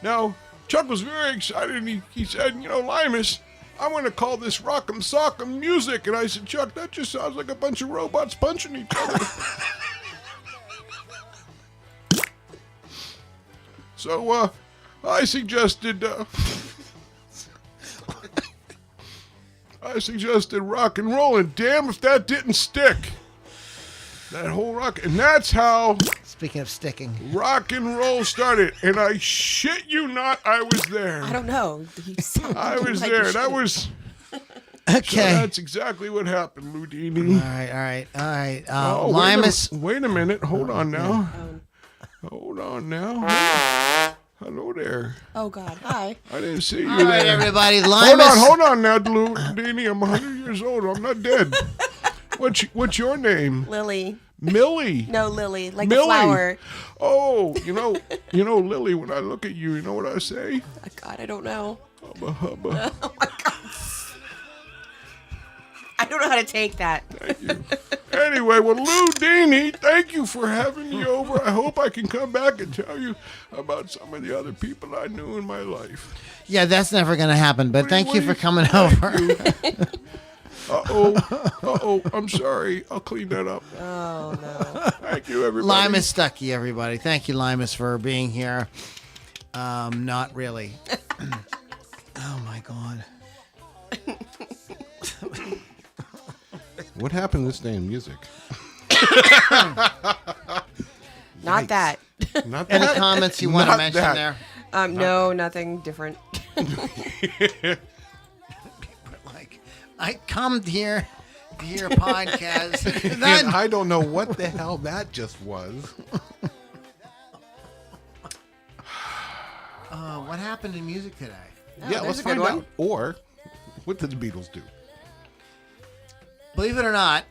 Now, Chuck was very excited, and he said, "Limas, I'm going to call this Rock'em Sock'em music." And I said, "Chuck, that just sounds like a bunch of robots punching each other." So, I suggested rock and roll, and damn if that didn't stick. That whole rock, and that's how Speaking of sticking. rock and roll started. And I shit you not, I was there. I don't know. I was there. That was. Okay. So that's exactly what happened, Loudini. All right. Oh, Limas. wait a minute. Hold on now. Hold on now. Hello there. Oh, God. Hi. I didn't see you All right, there. everybody. Limas. Hold on now, Loudini. I'm 100 years old. I'm not dead. What's your name? Lily. Millie. No, Lily. Like Millie. a flower. Oh, Lily, when I look at you, you know what I say? Oh, God, I don't know. Hubba, hubba. Oh, my God. I don't know how to take that. Thank you. Anyway, well, Loudini, thank you for having me over. I hope I can come back and tell you about some of the other people I knew in my life. Yeah, that's never going to happen, but thank you for coming over. Uh-oh. I'm sorry. I'll clean that up. Oh, no. Thank you, everybody. Lima Stuckey, everybody. Thank you, Limas, for being here. Not really. Oh, my God. What happened this day in music? Not that. Not Any that. comments you want to Not mention that. there? No, nothing different. Like, I come here to hear a podcast. And I don't know what the hell that just was. What happened in music today? Yeah, there's let's a good find one. out. Or, what did the Beatles do? Believe it or not,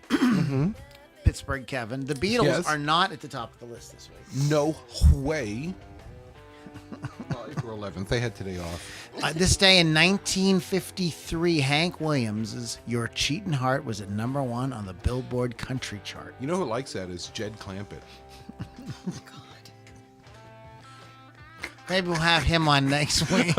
Pittsburgh Kevin, the Beatles Yes. are not at the top of the list this week. No way. Well, April 11th. They had today off. This day in 1953, Hank Williams' "Your Cheatin' Heart" was at #1 on the Billboard Country chart. You know who likes that is Jed Clampett. Maybe we'll have him on next week.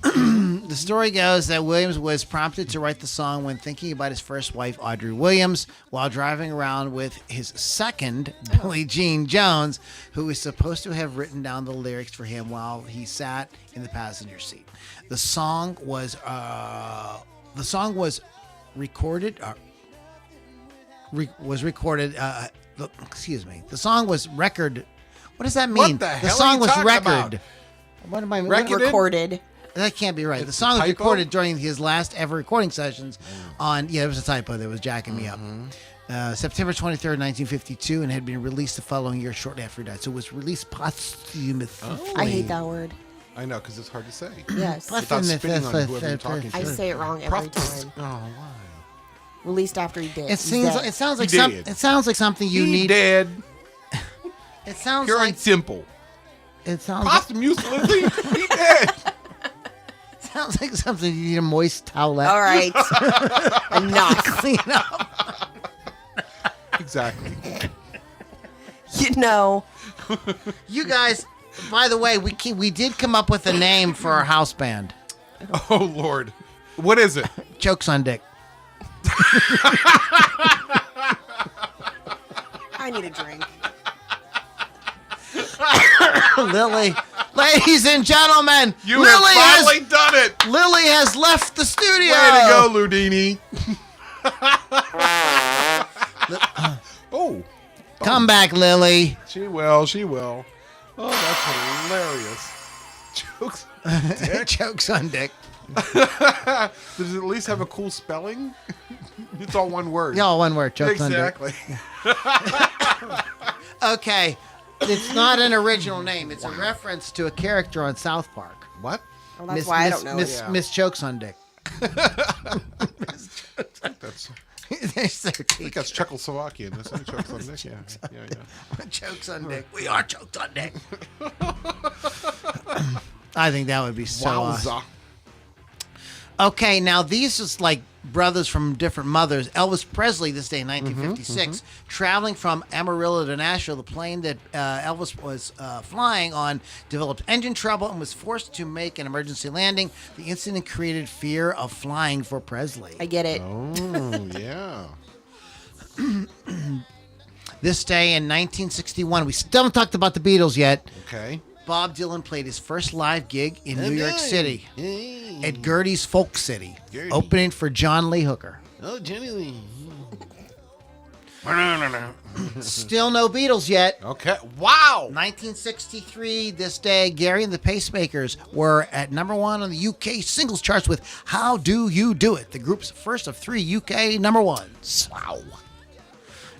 The story goes that Williams was prompted to write the song when thinking about his first wife, Audrey Williams, while driving around with his second, Billie Jean Jones, who was supposed to have written down the lyrics for him while he sat in the passenger seat. The song was recorded. Excuse me. The song was record. What does that mean? What the hell song are you was talking record. about? What am I Recorded. That can't be right. The It's song a was typo? recorded during his last ever recording sessions on, it was a typo that was jacking me up. September 23rd, 1952, and had been released the following year shortly after he died. So it was released posthumously. I hate that word. I know, because it's hard to say. Yes. Without spitting on whoever you're talking to. I say it wrong every time. Oh, why? Released after he did. It sounds like He some. did. It sounds like something you He need. dead. It sounds Pure like and simple. it sounds like, Posthumously, he dead. sounds like something you need a moist towelette. All right. Enough. Clean up. Exactly. You know. You guys, by the way, we did come up with a name for our house band. Oh, Lord. What is it? Chokes on Dick. I need a drink. Lily, ladies and gentlemen, You Lily have finally done it. Lily has left the studio. Way to go, Loudini. Oh, Come back, Lily. she will. She will. Oh, that's hilarious. Jokes. Chokes on Dick. Does it at least have a cool spelling? It's all one word. Yeah, all one word. Chokes on Dick. Exactly. Okay, it's not an original name. It's a reference to a character on South Park. What? Well, that's why I don't know Miss, it. Yeah. Miss Chokes on Dick. That's. There's their I think that's Czechoslovakian. Isn't it? Chokes on this. Yeah. Chokes on Dick. We are choked on Dick. I think that would be so awesome. Wowza. Okay, now these is like brothers from different mothers. Elvis Presley, this day in 1956, traveling from Amarillo to Nashville, the plane that Elvis was flying on developed engine trouble and was forced to make an emergency landing. The incident created fear of flying for Presley. I get it. Oh, yeah. This day in 1961, we still haven't talked about the Beatles yet. Okay. Bob Dylan played his first live gig in New York Okay. City Hey. at Gertie's Folk City, Gertie. opening for John Lee Hooker. Oh, Jenny Lee. Still no Beatles yet. Okay. Wow. 1963, this day, Gary and the Pacemakers were at number 1 on the UK singles charts with How Do You Do It, the group's first of 3 UK number 1s. Wow.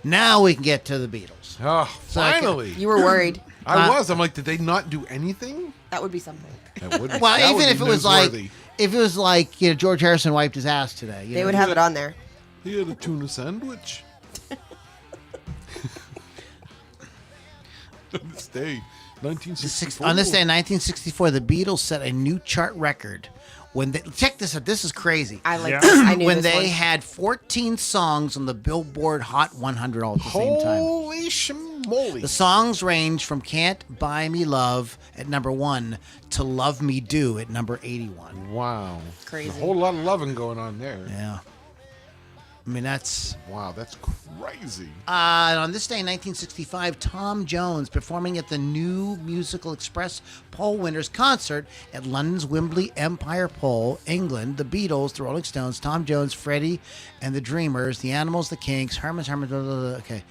Now we can get to the Beatles. Oh, finally. You were worried. I was. I'm like, did they not do anything? That would be something. That would, Well, that would even be if it was like, newsworthy. George Harrison wiped his ass today. They would have it on there. He had a tuna sandwich. On this day, 1964. On this day in 1964, the Beatles set a new chart record. When they, check this out, this is crazy. I like this. I knew When this they one. had 14 songs on the Billboard Hot 100 all at the same time. Holy shamoly. The songs range from Can't Buy Me Love at number 1 to Love Me Do at number 81. Wow. Crazy. A whole lot of loving going on there. Yeah. I mean, that's... Wow, that's crazy. on this day in 1965, Tom Jones performing at the New Musical Express Poll Winners concert at London's Wembley Empire Poll, England. The Beatles, the Rolling Stones, Tom Jones, Freddie and the Dreamers, the Animals, the Kinks, Herman's, blah, blah, blah, okay.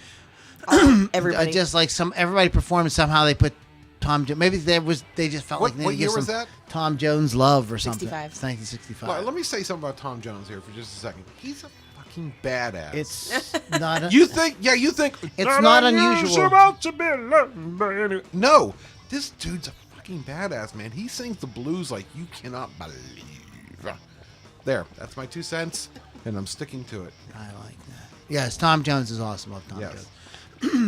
Everybody. Just like everybody performed and somehow they put Tom Jones. Maybe they just felt What- like they what needed to year give was some that? Tom Jones love or something. 65. It's 1965. Well, let me say something about Tom Jones here for just a second. He's a fucking badass. It's not. You think? Yeah, you think. It's not unusual. About to be loved by any- No, this dude's a fucking badass, man. He sings the blues like you cannot believe. There, that's my 2 cents, and I'm sticking to it. I like that. Yes, Tom Jones is awesome. Love Tom Yes. Jones.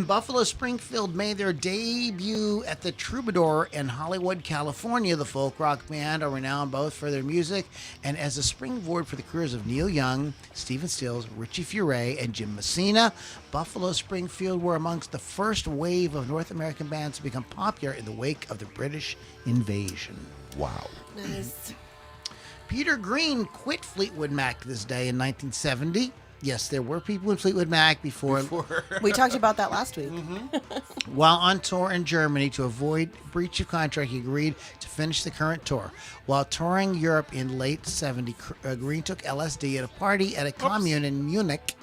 Buffalo Springfield made their debut at the Troubadour in Hollywood, California. The folk rock band are renowned both for their music and as a springboard for the careers of Neil Young, Stephen Stills, Richie Furay, and Jim Messina. Buffalo Springfield were amongst the first wave of North American bands to become popular in the wake of the British invasion. Wow. Nice. Peter Green quit Fleetwood Mac this day in 1970. Yes, there were people in Fleetwood Mac before. We talked about that last week. While on tour in Germany to avoid breach of contract, he agreed to finish the current tour. While touring Europe in late 70, Green took LSD at a party at a commune in Munich,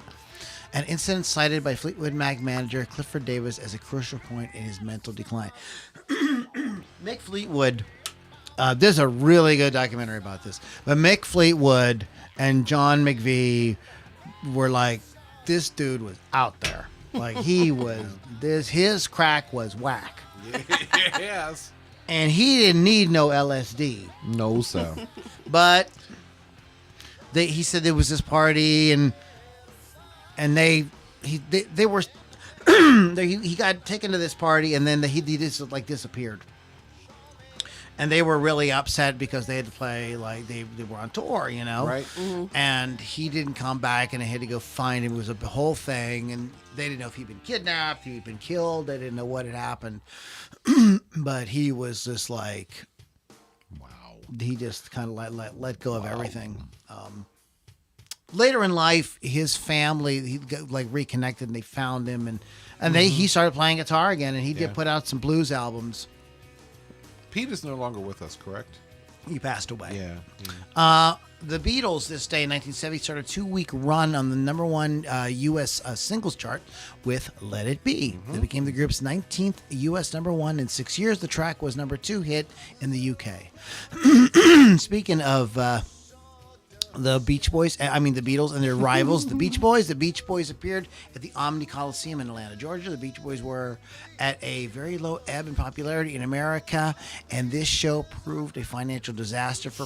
an incident cited by Fleetwood Mac manager Clifford Davis as a crucial point in his mental decline. Mick Fleetwood, there's a really good documentary about this, but Mick Fleetwood and John McVie were like, this dude was out there. Like, he was, his crack was whack. Yes. And he didn't need no LSD. No, sir. But he said there was this party and they were he got taken to this party and then he just like disappeared. And they were really upset because they had to play, like, they were on tour, you know? Right. Mm-hmm. And he didn't come back, and they had to go find him. It was a whole thing, and they didn't know if he'd been kidnapped, if he'd been killed. They didn't know what had happened. But he was just like, Wow. he just kind of let go of everything. Later in life, his family, he got, like, reconnected, and they found him, and he started playing guitar again, and he did put out some blues albums. Pete is no longer with us, correct? He passed away. Yeah. The Beatles this day in 1970 started a 2-week run on the number one U.S. Singles chart with Let It Be. It became the group's 19th U.S. number one in 6 years. The track was number 2 hit in the U.K. Speaking of the Beatles and their rivals, the Beach Boys. The Beach Boys appeared at the Omni Coliseum in Atlanta, Georgia. The Beach Boys were at a very low ebb in popularity in America, and this show proved a financial disaster for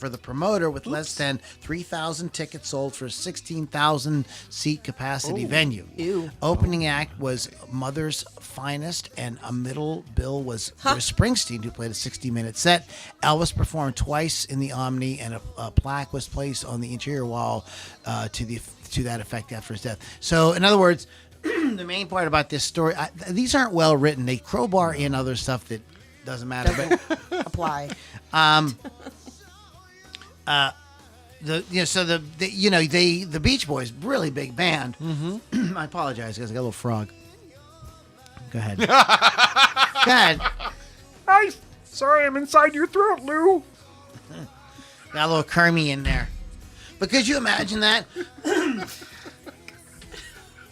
the promoter with less than 3,000 tickets sold for a 16,000 seat capacity venue. Ew. Opening act was Mother's Finest, and a middle bill was Bruce Springsteen, who played a 60-minute set. Elvis performed twice in the Omni, and a plaque was placed on the interior wall to that effect after his death. So, in other words, the main part about this story, these aren't well written. They crowbar in other stuff that doesn't matter. But Apply. the Beach Boys, really big band. Mm-hmm. I apologize because I got a little frog. Go ahead. Go ahead. Sorry, I'm inside your throat, Lou. Got a little Kermie in there. But could you imagine that?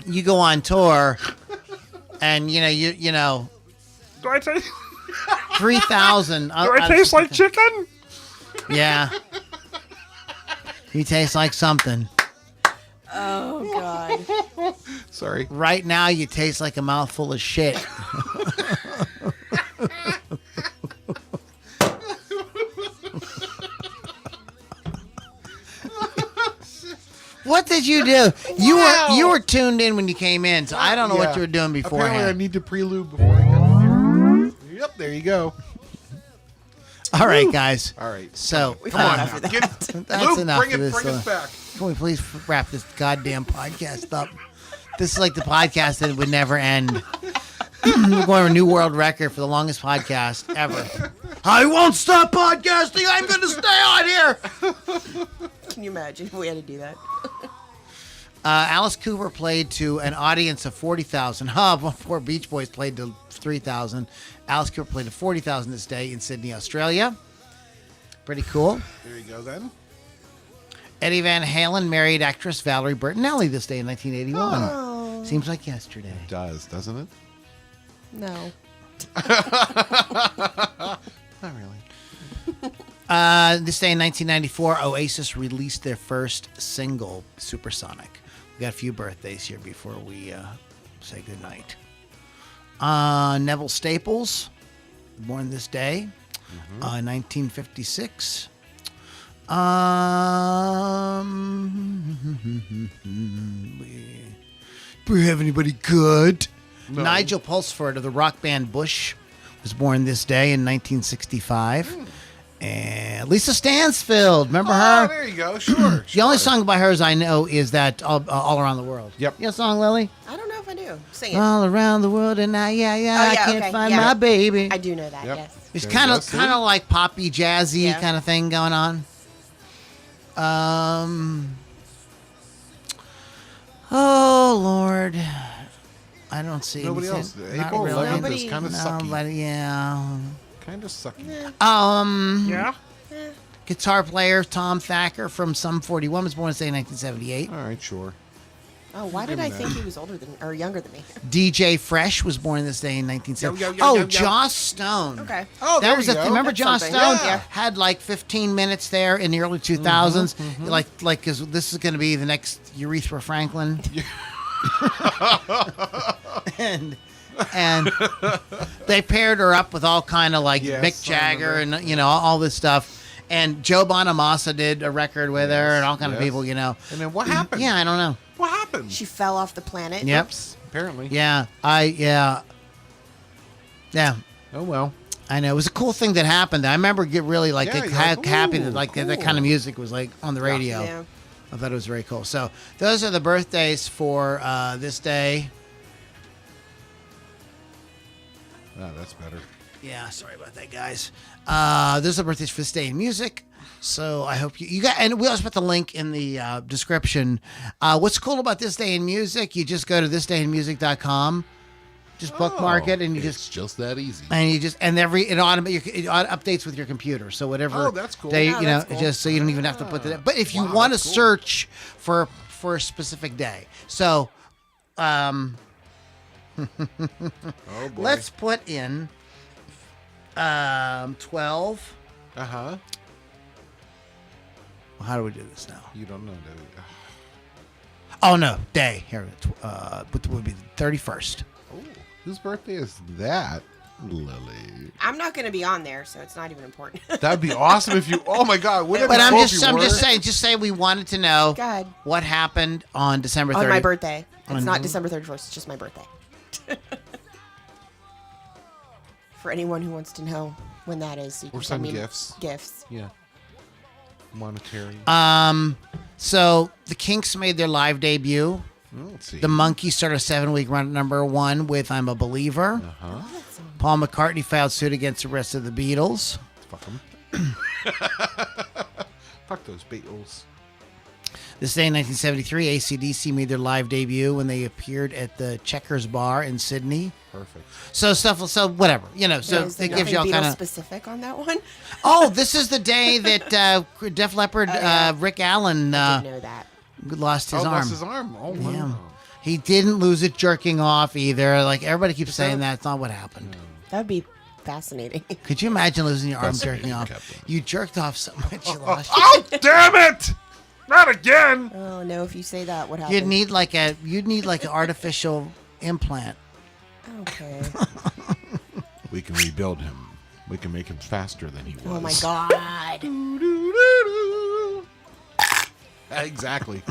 You go on tour, and you know, Do I taste? 3,000. Do I taste like chicken? Yeah. You taste like something. Oh, God. Sorry. Right now, you taste like a mouthful of shit. What did you do? You were tuned in when you came in, so I don't know what you were doing beforehand. Apparently, I need to prelude before I get. Yep, there you go. All right, guys. All right. So We Come on enough now. of that. that's Luke, enough bring of this. Bring us back. Can we please wrap this goddamn podcast up? This is like the podcast that would never end. We're going to a new world record for the longest podcast ever. I won't stop podcasting. I'm going to stay on here. Can you imagine if we had to do that? Alice Cooper played to an audience of 40,000. Before Beach Boys played to 3,000. Alice Cooper played to 40,000 this day in Sydney, Australia. Pretty cool. There you go, then. Eddie Van Halen married actress Valerie Bertinelli this day in 1981. Oh. Seems like yesterday. It does, doesn't it? No. Not really. This day in 1994, Oasis released their first single, Supersonic. We got a few birthdays here before we say goodnight. Neville Staples, born this day, 1956. We have anybody good? No. Nigel Pulsford of the rock band Bush was born this day in 1965. And Lisa Stansfield, remember her? There you go. Sure. The only song by hers I know is that All Around the World. Yep. You know a song, Lily? I don't know if I do. Sing it. All around the world and I can't find yeah, my baby. I do know that, Yep. yes. It's There kind you of go, kind see? of like poppy, jazzy Yeah. kind of thing going on. Oh Lord, I don't see Nobody anything. else. Not April really. 11th is kind of sucky. Nobody, yeah. Kind of sucky. Yeah. Guitar player Tom Thacker from Sum 41 was born in 1978. All right, sure. Oh, why did I think he was older than or younger than me? DJ Fresh was born this day in 1970. Yo, yo, yo, oh, yo, yo. Joss Stone. Okay. Oh, That there was you the go. remember That's Joss something. Stone Yeah. had like 15 minutes there in the early 2000s, like because this is going to be the next Aretha Franklin, and they paired her up with all kind of like Yes, Mick I Jagger remember. and all this stuff. And Joe Bonamassa did a record with her and all kind of yes. people, And then what happened? Yeah, I don't know. What happened? She fell off the planet. Yep. Apparently. Yeah, yeah. Oh, well. I know it was a cool thing that happened. I remember get really like Yeah, you're like, happy ooh, that like that cool. kind of music was like on the radio. Yeah. I thought it was very cool. So those are the birthdays for this day. Oh, that's better. Yeah, sorry about that, guys. Those are the birthdays for this day in music. So I hope you got, and we also put the link in the description. What's cool about this day in music? You just go to thisdayinmusic.com, just bookmark it, and you It's just that easy. it updates with your computer. So whatever. Oh, that's cool. Day, Oh, you know, that's cool. just so you don't even have to put that. But if you Wow, want to that's cool. search for a specific day, so Oh, boy. let's put in 12. Uh-huh. Well, how do we do this now? You don't know, do you? Oh no, day here. What would be the 31st? Oh, whose birthday is that, Lily? I'm not going to be on there, so it's not even important. That'd be awesome if you. Oh my God! Wouldn't it But be I'm cool if just you I'm were? just saying. Just say we wanted to know God. what happened on December 30th. On my birthday. It's On- not December 31st. It's just my birthday. For anyone who wants to know when that is, you Or can some send me gifts. Gifts. Yeah. Monetary. So the Kinks made their live debut. Let's see. The Monkees started a 7-week run at number 1 with "I'm a Believer." Uh-huh. Paul McCartney filed suit against the rest of the Beatles. Fuck them. Fuck those Beatles. This day in 1973, AC/DC made their live debut when they appeared at the Checkers Bar in Sydney. Perfect. So whatever, So Is there it gives nothing you all kind Beatles of. specific on that one? Oh, this is the day that Def Leppard yeah. Rick Allen I didn't know that. lost his Oh, arm. lost his arm. Oh, wow. Yeah. He didn't lose it jerking off either. Like everybody keeps saying that's not what happened. That would be fascinating. Could you imagine losing your arm Fascinating, jerking off? Captain. You jerked off so much you lost. Oh, damn it! Not again! Oh no! If you say that, what happened? You'd need like an artificial implant. Okay. We can rebuild him. We can make him faster than he was. Oh my God. Exactly.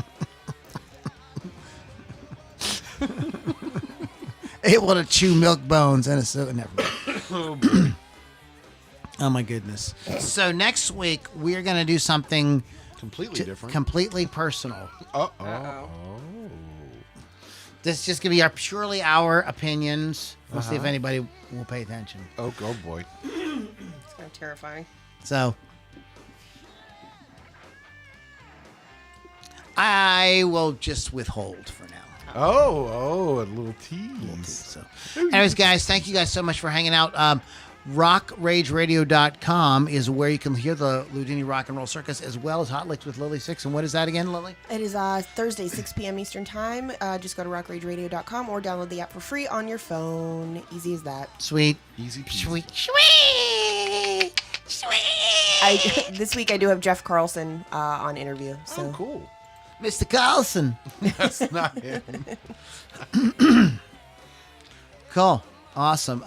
Able to chew milk bones and so never. Oh, boy. Oh my goodness. So next week we're gonna do something Completely different. completely personal. Oh. This is just gonna be purely our opinions. We'll see if anybody will pay attention. Oh, boy. It's kind of terrifying. So I will just withhold for now. Oh, a little tease. So, anyways, guys, thank you guys so much for hanging out. RockRageRadio.com is where you can hear the Loudini Rock and Roll Circus as well as Hot Licks with Lily Six. And what is that again, Lily? It is Thursday, 6 p.m. Eastern Time. Just go to rockrageradio.com or download the app for free on your phone. Easy as that. Sweet. Easy peasy. Sweet. This week I do have Jeff Carlson on interview. So Oh, cool. Mr. Carlson. That's not him. Cool. Awesome.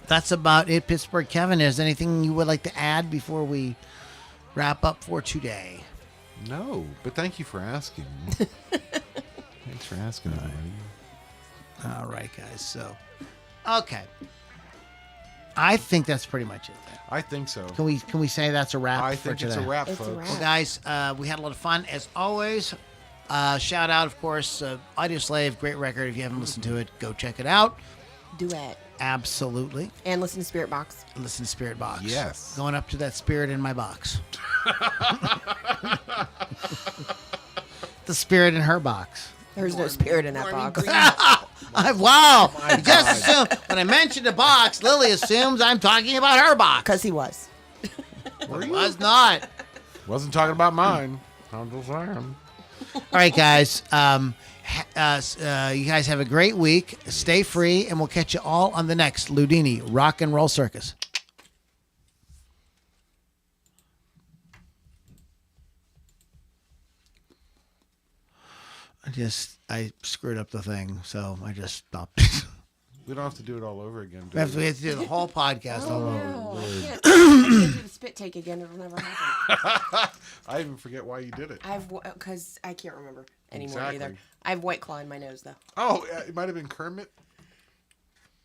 That's about it, Pittsburgh. Kevin, is there anything you would like to add before we wrap up for today? No, but thank you for asking. Thanks for asking, buddy. All right, guys. So, okay. I think that's pretty much it. Then. I think so. Can we say that's a wrap? I for think it's today? a wrap, It's a folks. wrap. Well, guys, we had a lot of fun as always. Shout out, of course, Audioslave, great record. If you haven't listened to it, go check it out. do it. Absolutely. And listen to Spirit Box. Listen to Spirit Box. Yes. Going up to that spirit in my box. The spirit in her box. There's no spirit in that box. Wow. You just assume, when I mentioned the box, Lily assumes I'm talking about her box. Because he was. It was not. Wasn't talking about mine. I'm just saying. All right, guys. You guys have a great week. Stay free, and we'll catch you all on the next Loudini Rock and Roll Circus. I screwed up the thing, so I just stopped. We don't have to do it all over again, do We have we? to do the whole podcast all over. No, I can't do the spit take again. It'll never happen. I even forget why you did it. Because I can't remember anymore Exactly. either. I have White Claw in my nose, though. Oh, it might have been Kermit.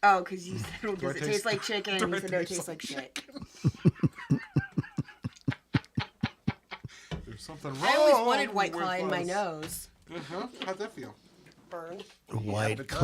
Oh, because you said, well, does I it taste- taste like chicken? do And you I said, no, it taste tastes like shit. There's something wrong. I always wanted White with Claw in my us. nose. Uh-huh. How'd that feel? Burned. White it Claw.